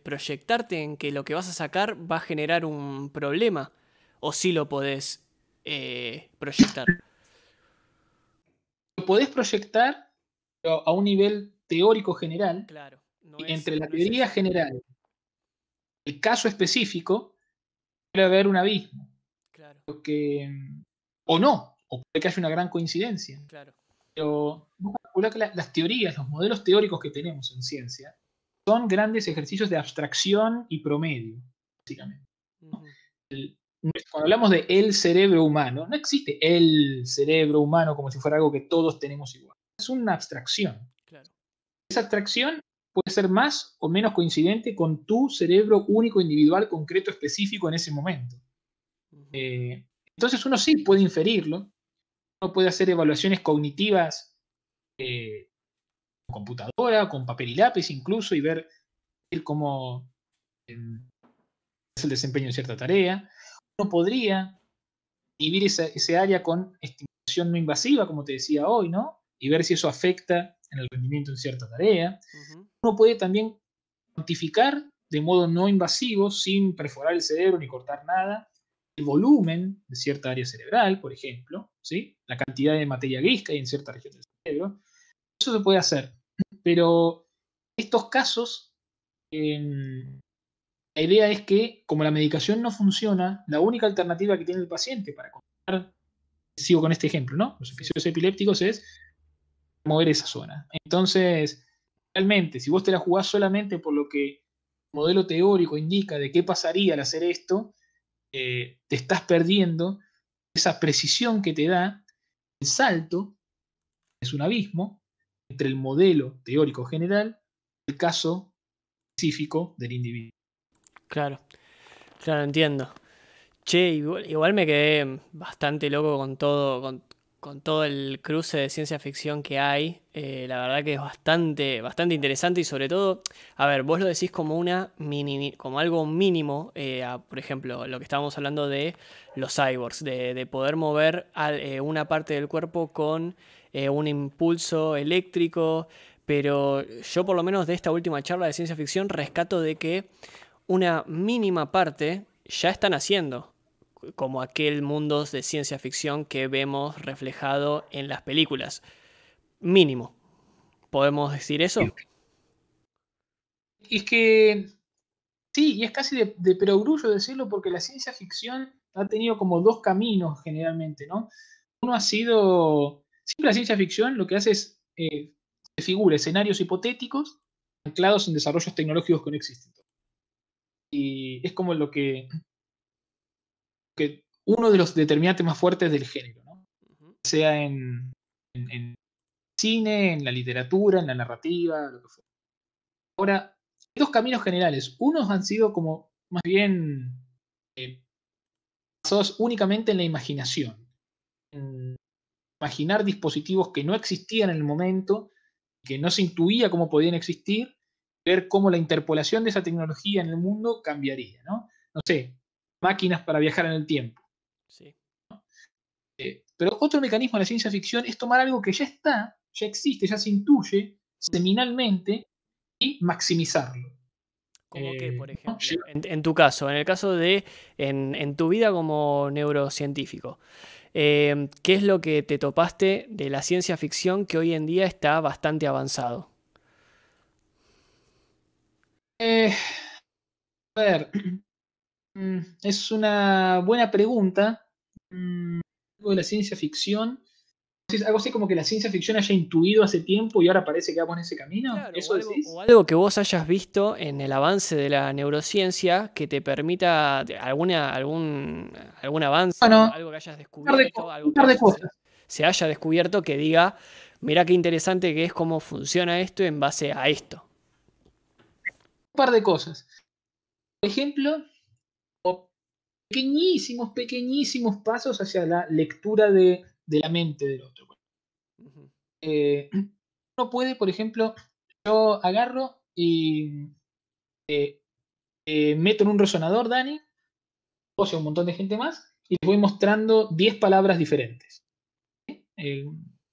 proyectarte en que lo que vas a sacar va a generar un problema. ¿O sí lo podés proyectar? Lo podés proyectar, pero a un nivel teórico general. Claro. Entre la teoría general y el caso específico puede haber un abismo. Claro. O puede que haya una gran coincidencia. Claro. Pero calcula que las teorías, los modelos teóricos que tenemos en ciencia, son grandes ejercicios de abstracción y promedio, básicamente. ¿No? Cuando hablamos de el cerebro humano, no existe el cerebro humano como si fuera algo que todos tenemos igual. Es una abstracción. Claro. Esa abstracción puede ser más o menos coincidente con tu cerebro único, individual, concreto, específico en ese momento. Entonces uno sí puede inferirlo, uno puede hacer evaluaciones cognitivas con computadora, con papel y lápiz incluso, y ver cómo es el desempeño en cierta tarea. Uno podría inhibir ese área con estimulación no invasiva, como te decía hoy, ¿no? Y ver si eso afecta en el rendimiento en cierta tarea. Uno puede también cuantificar de modo no invasivo, sin perforar el cerebro ni cortar nada, el volumen de cierta área cerebral, por ejemplo, ¿sí? La cantidad de materia gris que hay en cierta región del cerebro. Eso se puede hacer. Pero en estos casos, la idea es que, como la medicación no funciona, la única alternativa que tiene el paciente para controlar, sigo con este ejemplo, ¿no? Los episodios epilépticos es mover esa zona. Entonces, realmente, si vos te la jugás solamente por lo que el modelo teórico indica de qué pasaría al hacer esto, te estás perdiendo esa precisión que te da el salto, es un abismo, entre el modelo teórico general y el caso específico del individuo. Claro, claro, entiendo. Che, igual me quedé bastante loco con todo el cruce de ciencia ficción que hay. La verdad que es bastante interesante y sobre todo, a ver, vos lo decís como como algo mínimo, por ejemplo, lo que estábamos hablando de los cyborgs, de poder mover una parte del cuerpo con un impulso eléctrico, pero yo por lo menos de esta última charla de ciencia ficción rescato de que una mínima parte ya están haciendo, como aquel mundo de ciencia ficción que vemos reflejado en las películas. Mínimo. ¿Podemos decir eso? Es que sí, y es casi de perogrullo decirlo, porque la ciencia ficción ha tenido como dos caminos generalmente, ¿no? Uno ha sido... Siempre la ciencia ficción lo que hace es se figura escenarios hipotéticos anclados en desarrollos tecnológicos que no existen. Y es como lo que uno de los determinantes más fuertes del género, ¿no? Sea en cine, en la literatura, en la narrativa, lo que fuera. Ahora, hay dos caminos generales. Unos han sido como más bien basados únicamente en la imaginación. En imaginar dispositivos que no existían en el momento, que no se intuía cómo podían existir, ver cómo la interpolación de esa tecnología en el mundo cambiaría, ¿no? No sé, máquinas para viajar en el tiempo. Sí. Pero otro mecanismo de la ciencia ficción es tomar algo que ya está, ya existe, ya se intuye seminalmente y maximizarlo. ¿Cómo qué, por ejemplo? En tu caso, en el caso de en tu vida como neurocientífico, ¿qué es lo que te topaste de la ciencia ficción que hoy en día está bastante avanzado? A ver, es una buena pregunta. Algo de la ciencia ficción. Algo así como que la ciencia ficción haya intuido hace tiempo y ahora parece que vamos en ese camino. Claro, ¿Eso decís? O algo que vos hayas visto en el avance de la neurociencia que te permita algún avance, bueno, algo que hayas descubierto, algo un par de cosas. Se haya descubierto que diga, mirá qué interesante que es cómo funciona esto en base a esto. Un par de cosas. Por ejemplo, pequeñísimos pasos hacia la lectura de la mente del otro. Uno puede, por ejemplo, yo agarro y meto en un resonador, Dani, o sea, un montón de gente más, y les voy mostrando 10 palabras diferentes.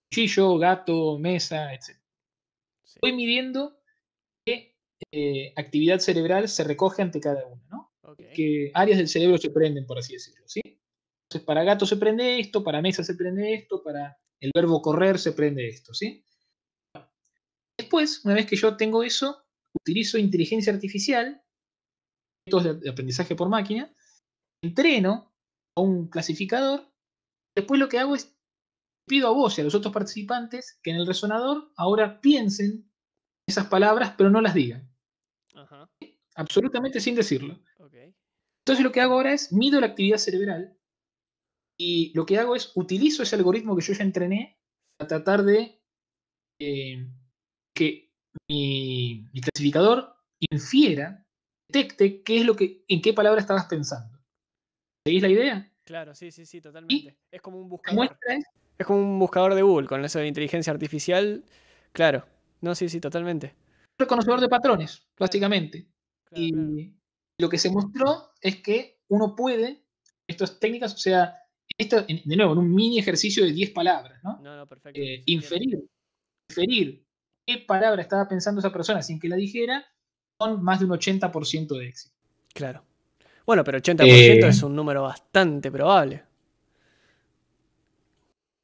Cuchillo, gato, mesa, etc. Sí. Voy midiendo qué actividad cerebral se recoge ante cada uno, ¿no? Okay. Qué áreas del cerebro se prenden, por así decirlo, ¿sí? Entonces, para gato se prende esto, para mesa se prende esto, para el verbo correr se prende esto, ¿sí? Después, una vez que yo tengo eso, utilizo inteligencia artificial, métodos de aprendizaje por máquina, entreno a un clasificador, después lo que hago es pido a vos y a los otros participantes que en el resonador ahora piensen esas palabras, pero no las digan. Ajá. Absolutamente sin decirlo. Okay. Entonces lo que hago ahora es mido la actividad cerebral y lo que hago es utilizo ese algoritmo que yo ya entrené para tratar de que mi clasificador infiera, detecte qué es en qué palabra estabas pensando. ¿Seguís la idea? Claro, sí, totalmente. Es como un buscador. Es como un buscador de Google con eso de inteligencia artificial. Claro. No, sí, totalmente. Un reconocedor de patrones, básicamente. Claro, lo que se mostró es que uno puede, estas técnicas, o sea, esto, de nuevo, en un mini ejercicio de 10 palabras, ¿no? No, perfecto. Inferir qué palabra estaba pensando esa persona sin que la dijera, con más de un 80% de éxito. Claro. Bueno, pero 80% es un número bastante probable.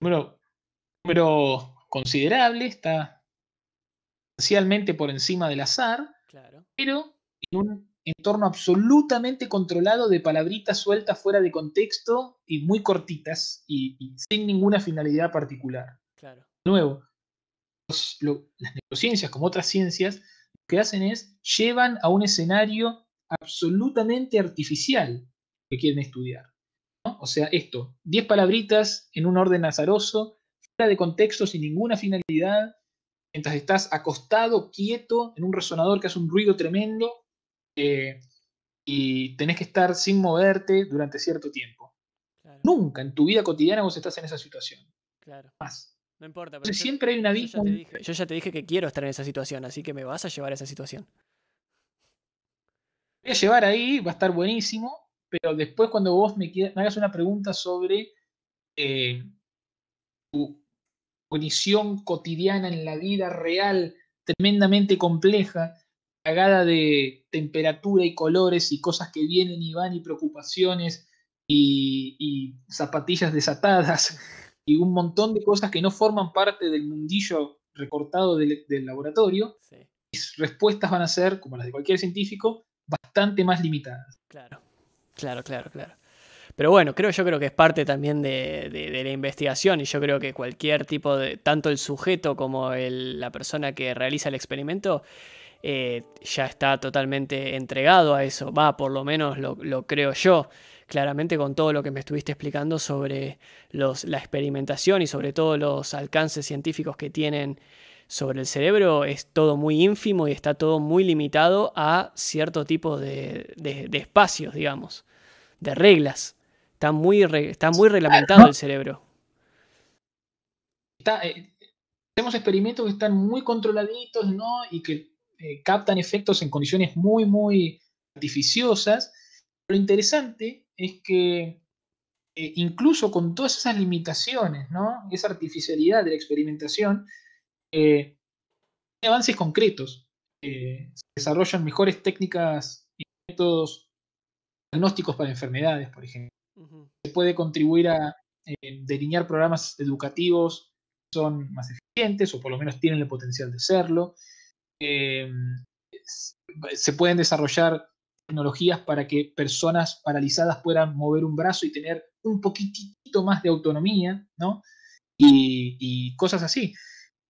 número considerable, está parcialmente por encima del azar, Claro. pero en un entorno absolutamente controlado de palabritas sueltas fuera de contexto y muy cortitas y sin ninguna finalidad particular. Claro. De nuevo, las neurociencias, como otras ciencias, lo que hacen es llevan a un escenario absolutamente artificial que quieren estudiar, ¿no? O sea, 10 palabritas en un orden azaroso, fuera de contexto, sin ninguna finalidad, mientras estás acostado, quieto, en un resonador que hace un ruido tremendo, y tenés que estar sin moverte durante cierto tiempo. Claro. Nunca en tu vida cotidiana vos estás en esa situación. Claro. Más. No importa, pero Entonces, siempre hay un abismo. yo ya te dije que quiero estar en esa situación, así que me vas a llevar a esa situación. Voy a llevar ahí, va a estar buenísimo, pero después cuando vos me hagas una pregunta sobre tu condición cotidiana en la vida real, tremendamente compleja, plagada de temperatura y colores y cosas que vienen y van y preocupaciones y zapatillas desatadas y un montón de cosas que no forman parte del mundillo recortado del laboratorio, Sí. mis respuestas van a ser, como las de cualquier científico, bastante más limitadas. Claro. Pero bueno, yo creo que es parte también de la investigación, y yo creo que cualquier tipo de, tanto el sujeto como la persona que realiza el experimento, ya está totalmente entregado a eso. Por lo menos lo creo yo. Claramente, con todo lo que me estuviste explicando sobre la experimentación y sobre todo los alcances científicos que tienen sobre el cerebro, es todo muy ínfimo y está todo muy limitado a cierto tipo de espacios, digamos, de reglas. Está muy reglamentado el cerebro. Hacemos experimentos que están muy controladitos, ¿no? Y que captan efectos en condiciones muy, muy artificiosas. Lo interesante es que incluso con todas esas limitaciones, ¿no? Esa artificialidad de la experimentación, hay avances concretos. Se desarrollan mejores técnicas y métodos diagnósticos para enfermedades, por ejemplo. Se puede contribuir a delinear programas educativos que son más eficientes o por lo menos tienen el potencial de serlo. Se pueden desarrollar tecnologías para que personas paralizadas puedan mover un brazo y tener un poquitito más de autonomía, ¿no? Y cosas así.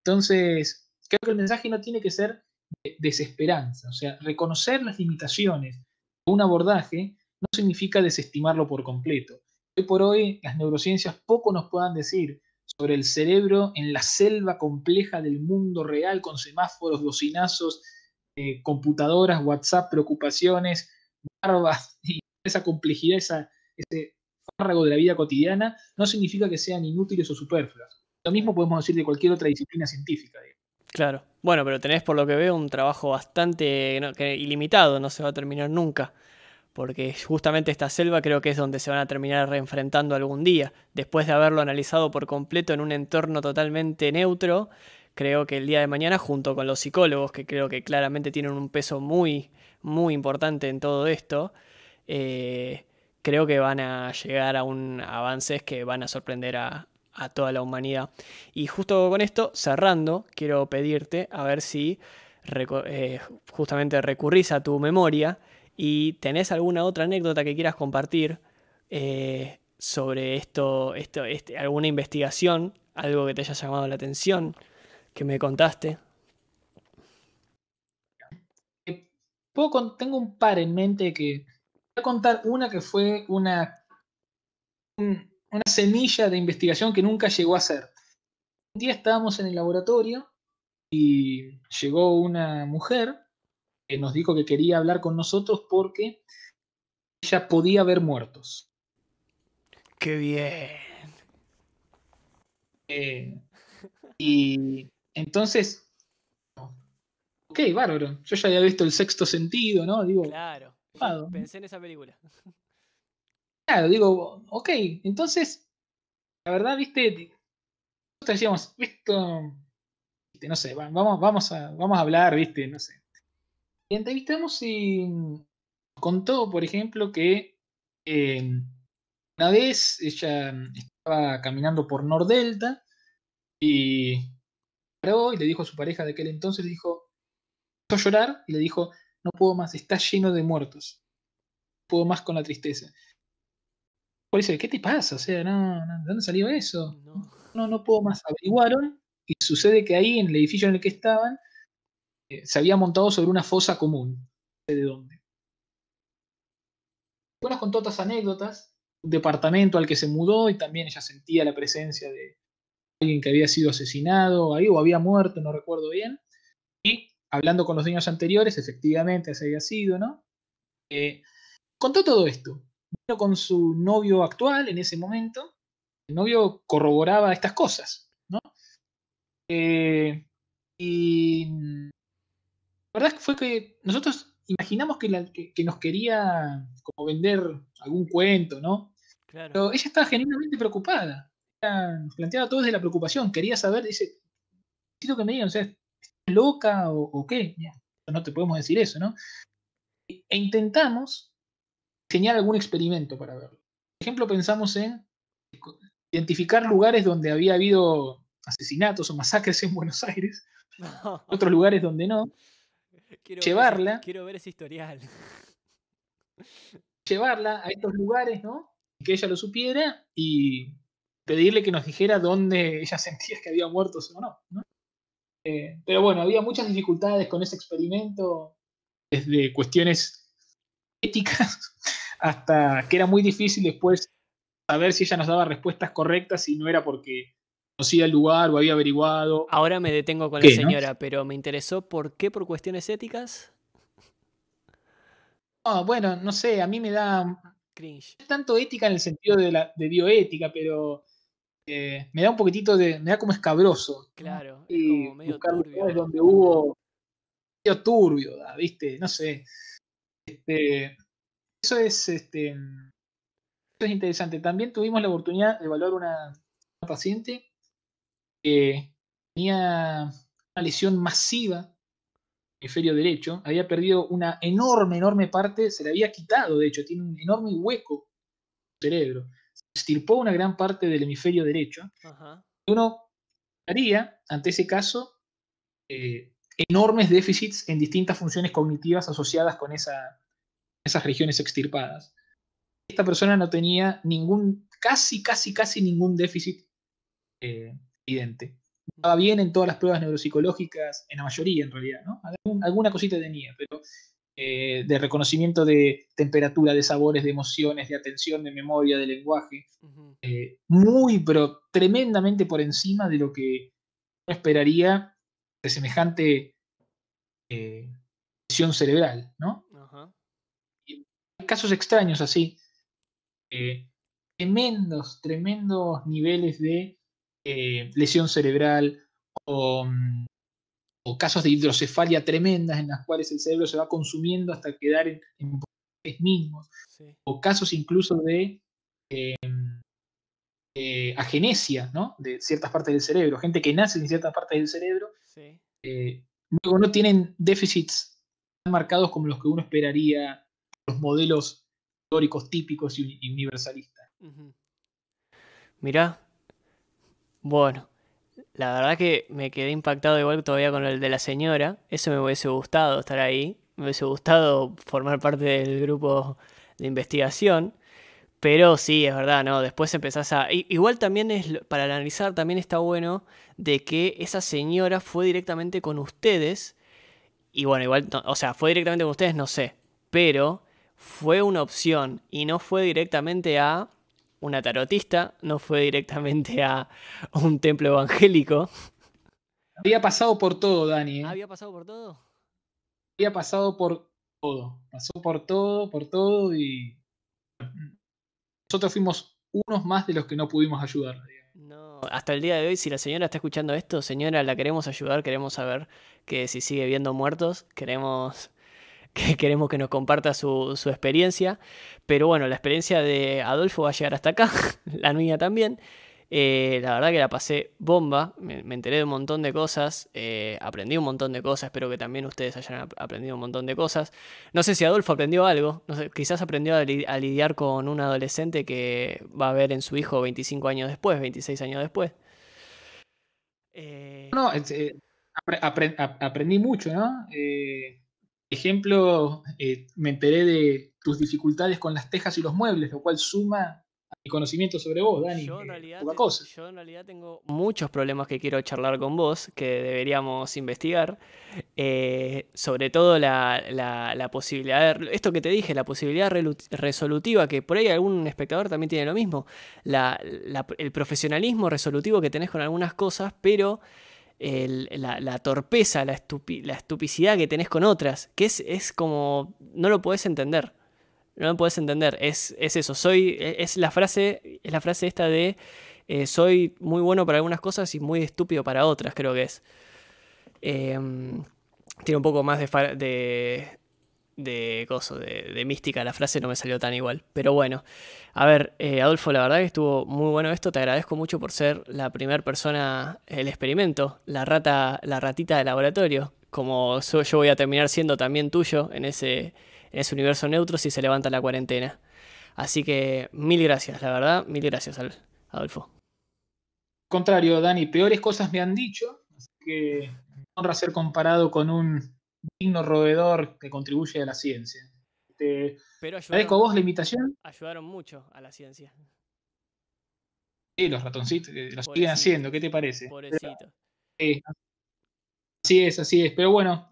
Entonces, creo que el mensaje no tiene que ser de desesperanza. O sea, reconocer las limitaciones de un abordaje no significa desestimarlo por completo. Hoy por hoy, las neurociencias poco nos puedan decir sobre el cerebro en la selva compleja del mundo real, con semáforos, bocinazos, computadoras, WhatsApp, preocupaciones, barbas y esa complejidad, ese fárrago de la vida cotidiana, no significa que sean inútiles o superfluas. Lo mismo podemos decir de cualquier otra disciplina científica. Claro. Bueno, pero tenés, por lo que veo, un trabajo bastante ilimitado, no se va a terminar nunca. Porque justamente esta selva creo que es donde se van a terminar reenfrentando algún día. Después de haberlo analizado por completo en un entorno totalmente neutro, creo que el día de mañana, junto con los psicólogos, que creo que claramente tienen un peso muy, muy importante en todo esto, creo que van a llegar a avances que van a sorprender a toda la humanidad. Y justo con esto, cerrando, quiero pedirte a ver si justamente recurrís a tu memoria y tenés alguna otra anécdota que quieras compartir sobre alguna investigación, algo que te haya llamado la atención, que me contaste. Tengo un par en mente que voy a contar una que fue una semilla de investigación que nunca llegó a ser. Un día estábamos en el laboratorio y llegó una mujer que nos dijo que quería hablar con nosotros porque ella podía ver muertos. ¡Qué bien! Y entonces, ok, bárbaro. Yo ya había visto El Sexto Sentido, ¿no? Digo, claro, pensé en esa película. Claro, digo, ok, entonces, la verdad, viste, nosotros decíamos, viste, no sé, vamos a hablar, viste, no sé. Y entrevistamos y contó, por ejemplo, que una vez ella estaba caminando por Nordelta y paró y le dijo a su pareja de aquel entonces, le dijo, empezó a llorar y le dijo, no puedo más, está lleno de muertos, no puedo más con la tristeza. Por eso, ¿qué te pasa? O sea, ¿de dónde salió eso? No puedo más. Averiguaron y sucede que ahí, en el edificio en el que estaban, se había montado sobre una fosa común. No sé de dónde. Bueno, con todas estas anécdotas, un departamento al que se mudó y también ella sentía la presencia de alguien que había sido asesinado ahí o había muerto, no recuerdo bien. Y hablando con los dueños anteriores, efectivamente así había sido, ¿no? Contó todo esto. Vino con su novio actual en ese momento. El novio corroboraba estas cosas, ¿no? Y la verdad fue que nosotros imaginamos que nos quería como vender algún cuento, ¿no? Claro. Pero ella estaba genuinamente preocupada. Ella nos planteaba todo desde la preocupación. Quería saber, dice, necesito que me digan, o sea, ¿estás loca o qué? Ya, no te podemos decir eso, ¿no? E intentamos diseñar algún experimento para verlo. Por ejemplo, pensamos en identificar lugares donde había habido asesinatos o masacres en Buenos Aires, otros lugares donde no, quiero ver ese historial. Llevarla a estos lugares, ¿no? Que ella lo supiera y pedirle que nos dijera dónde ella sentía que había muertos o no. Pero bueno, había muchas dificultades con ese experimento, desde cuestiones éticas hasta que era muy difícil después saber si ella nos daba respuestas correctas y no era porque conocía el lugar o había averiguado. Ahora me detengo con la señora, ¿no? Pero me interesó por qué, por cuestiones éticas. No, bueno, no sé, a mí me da cringe. No es tanto ética en el sentido de bioética, pero me da un poquitito me da como escabroso. Claro, ¿no? es Y como medio buscar turbio. lugares donde hubo medio turbio, ¿viste? No sé. Eso es interesante. También tuvimos la oportunidad de evaluar una paciente que tenía una lesión masiva en el hemisferio derecho, había perdido una enorme parte, se le había quitado, de hecho, tiene un enorme hueco en el cerebro. Se extirpó una gran parte del hemisferio derecho. Ajá. Uno haría, ante ese caso, enormes déficits en distintas funciones cognitivas asociadas con esas regiones extirpadas. Esta persona no tenía casi ningún déficit evidente. Estaba bien en todas las pruebas neuropsicológicas, en la mayoría en realidad, ¿no? Alguna cosita tenía, pero de reconocimiento de temperatura, de sabores, de emociones, de atención, de memoria, de lenguaje, muy, pero tremendamente por encima de lo que uno esperaría de semejante lesión cerebral, ¿no? Ajá. Y hay casos extraños así, tremendos niveles de lesión cerebral o casos de hidrocefalia tremendas en las cuales el cerebro se va consumiendo hasta quedar en porcentajes mínimos, sí. O casos incluso de agenesia, ¿no? De ciertas partes del cerebro, gente que nace en ciertas partes del cerebro, sí. Luego no tienen déficits tan marcados como los que uno esperaría, los modelos teóricos típicos y universalistas. Mirá, bueno, la verdad que me quedé impactado igual todavía con el de la señora. Eso me hubiese gustado estar ahí, me hubiese gustado formar parte del grupo de investigación. Pero sí, es verdad, ¿no? Después empezás a... Igual también para analizar, también está bueno de que esa señora fue directamente con ustedes. Y bueno, igual, o sea, fue directamente con ustedes, no sé. Pero fue una opción y no fue directamente a una tarotista, no fue directamente a un templo evangélico. Había pasado por todo, Dani. ¿Había pasado por todo? Había pasado por todo. Pasó por todo y... Nosotros fuimos unos más de los que no pudimos ayudarla. No, hasta el día de hoy, si la señora está escuchando esto, señora, la queremos ayudar, queremos saber que si sigue viendo muertos, queremos que nos comparta su experiencia. Pero bueno, la experiencia de Adolfo va a llegar hasta acá, la mía también. La verdad que la pasé bomba, me enteré de un montón de cosas, aprendí un montón de cosas, espero que también ustedes hayan aprendido un montón de cosas. No sé si Adolfo aprendió algo, no sé, quizás aprendió a lidiar con un adolescente que va a ver en su hijo 25 años después, 26 años después. No, aprendí mucho, ¿no? Ejemplo, me enteré de tus dificultades con las tejas y los muebles, lo cual suma a mi conocimiento sobre vos, Dani. Yo en realidad tengo muchos problemas que quiero charlar con vos, que deberíamos investigar. Sobre todo la posibilidad, esto que te dije, la posibilidad resolutiva, que por ahí algún espectador también tiene lo mismo, el profesionalismo resolutivo que tenés con algunas cosas, pero la torpeza, la estupicidad que tenés con otras, que es como, no lo podés entender. No lo podés entender, es eso, es la frase esta de soy muy bueno para algunas cosas y muy estúpido para otras, creo que es. Tiene un poco más de mística la frase, no me salió tan igual. Pero bueno, a ver, Adolfo, la verdad que estuvo muy bueno esto, te agradezco mucho por ser la primera persona, el experimento, la ratita de laboratorio, como yo voy a terminar siendo también tuyo en ese universo neutro si se levanta la cuarentena. Así que mil gracias, la verdad, mil gracias, Adolfo. Al contrario, Dani, peores cosas me han dicho, así que me honra ser comparado con un digno roedor que contribuye a la ciencia. Pero agradezco a vos la invitación. Ayudaron mucho a la ciencia. Sí, los ratoncitos lo siguen haciendo, ¿qué te parece? Pobrecito. Así es. Pero bueno,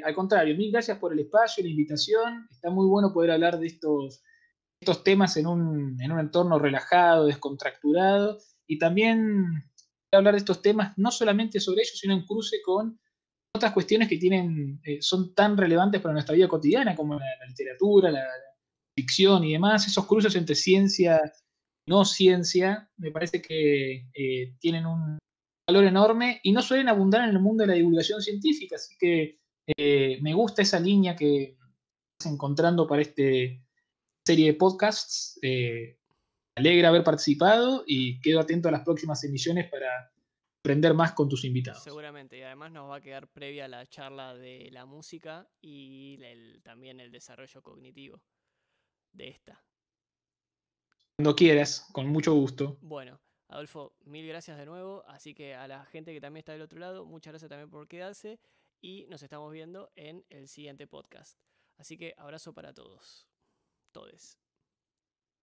al contrario, mil gracias por el espacio, la invitación. Está muy bueno poder hablar de estos temas en un entorno relajado, descontracturado, y también hablar de estos temas no solamente sobre ellos, sino en cruce con otras cuestiones que son tan relevantes para nuestra vida cotidiana, como la literatura, la ficción y demás. Esos cruces entre ciencia y no ciencia, me parece que tienen un valor enorme y no suelen abundar en el mundo de la divulgación científica, así que me gusta esa línea que estás encontrando para esta serie de podcasts. Me alegra haber participado y quedo atento a las próximas emisiones para aprender más con tus invitados. Seguramente, y además nos va a quedar previa la charla de la música y también el desarrollo cognitivo de esta. Cuando quieras, con mucho gusto. Bueno, Adolfo, mil gracias de nuevo, así que a la gente que también está del otro lado, muchas gracias también por quedarse y nos estamos viendo en el siguiente podcast. Así que abrazo para todos, todes.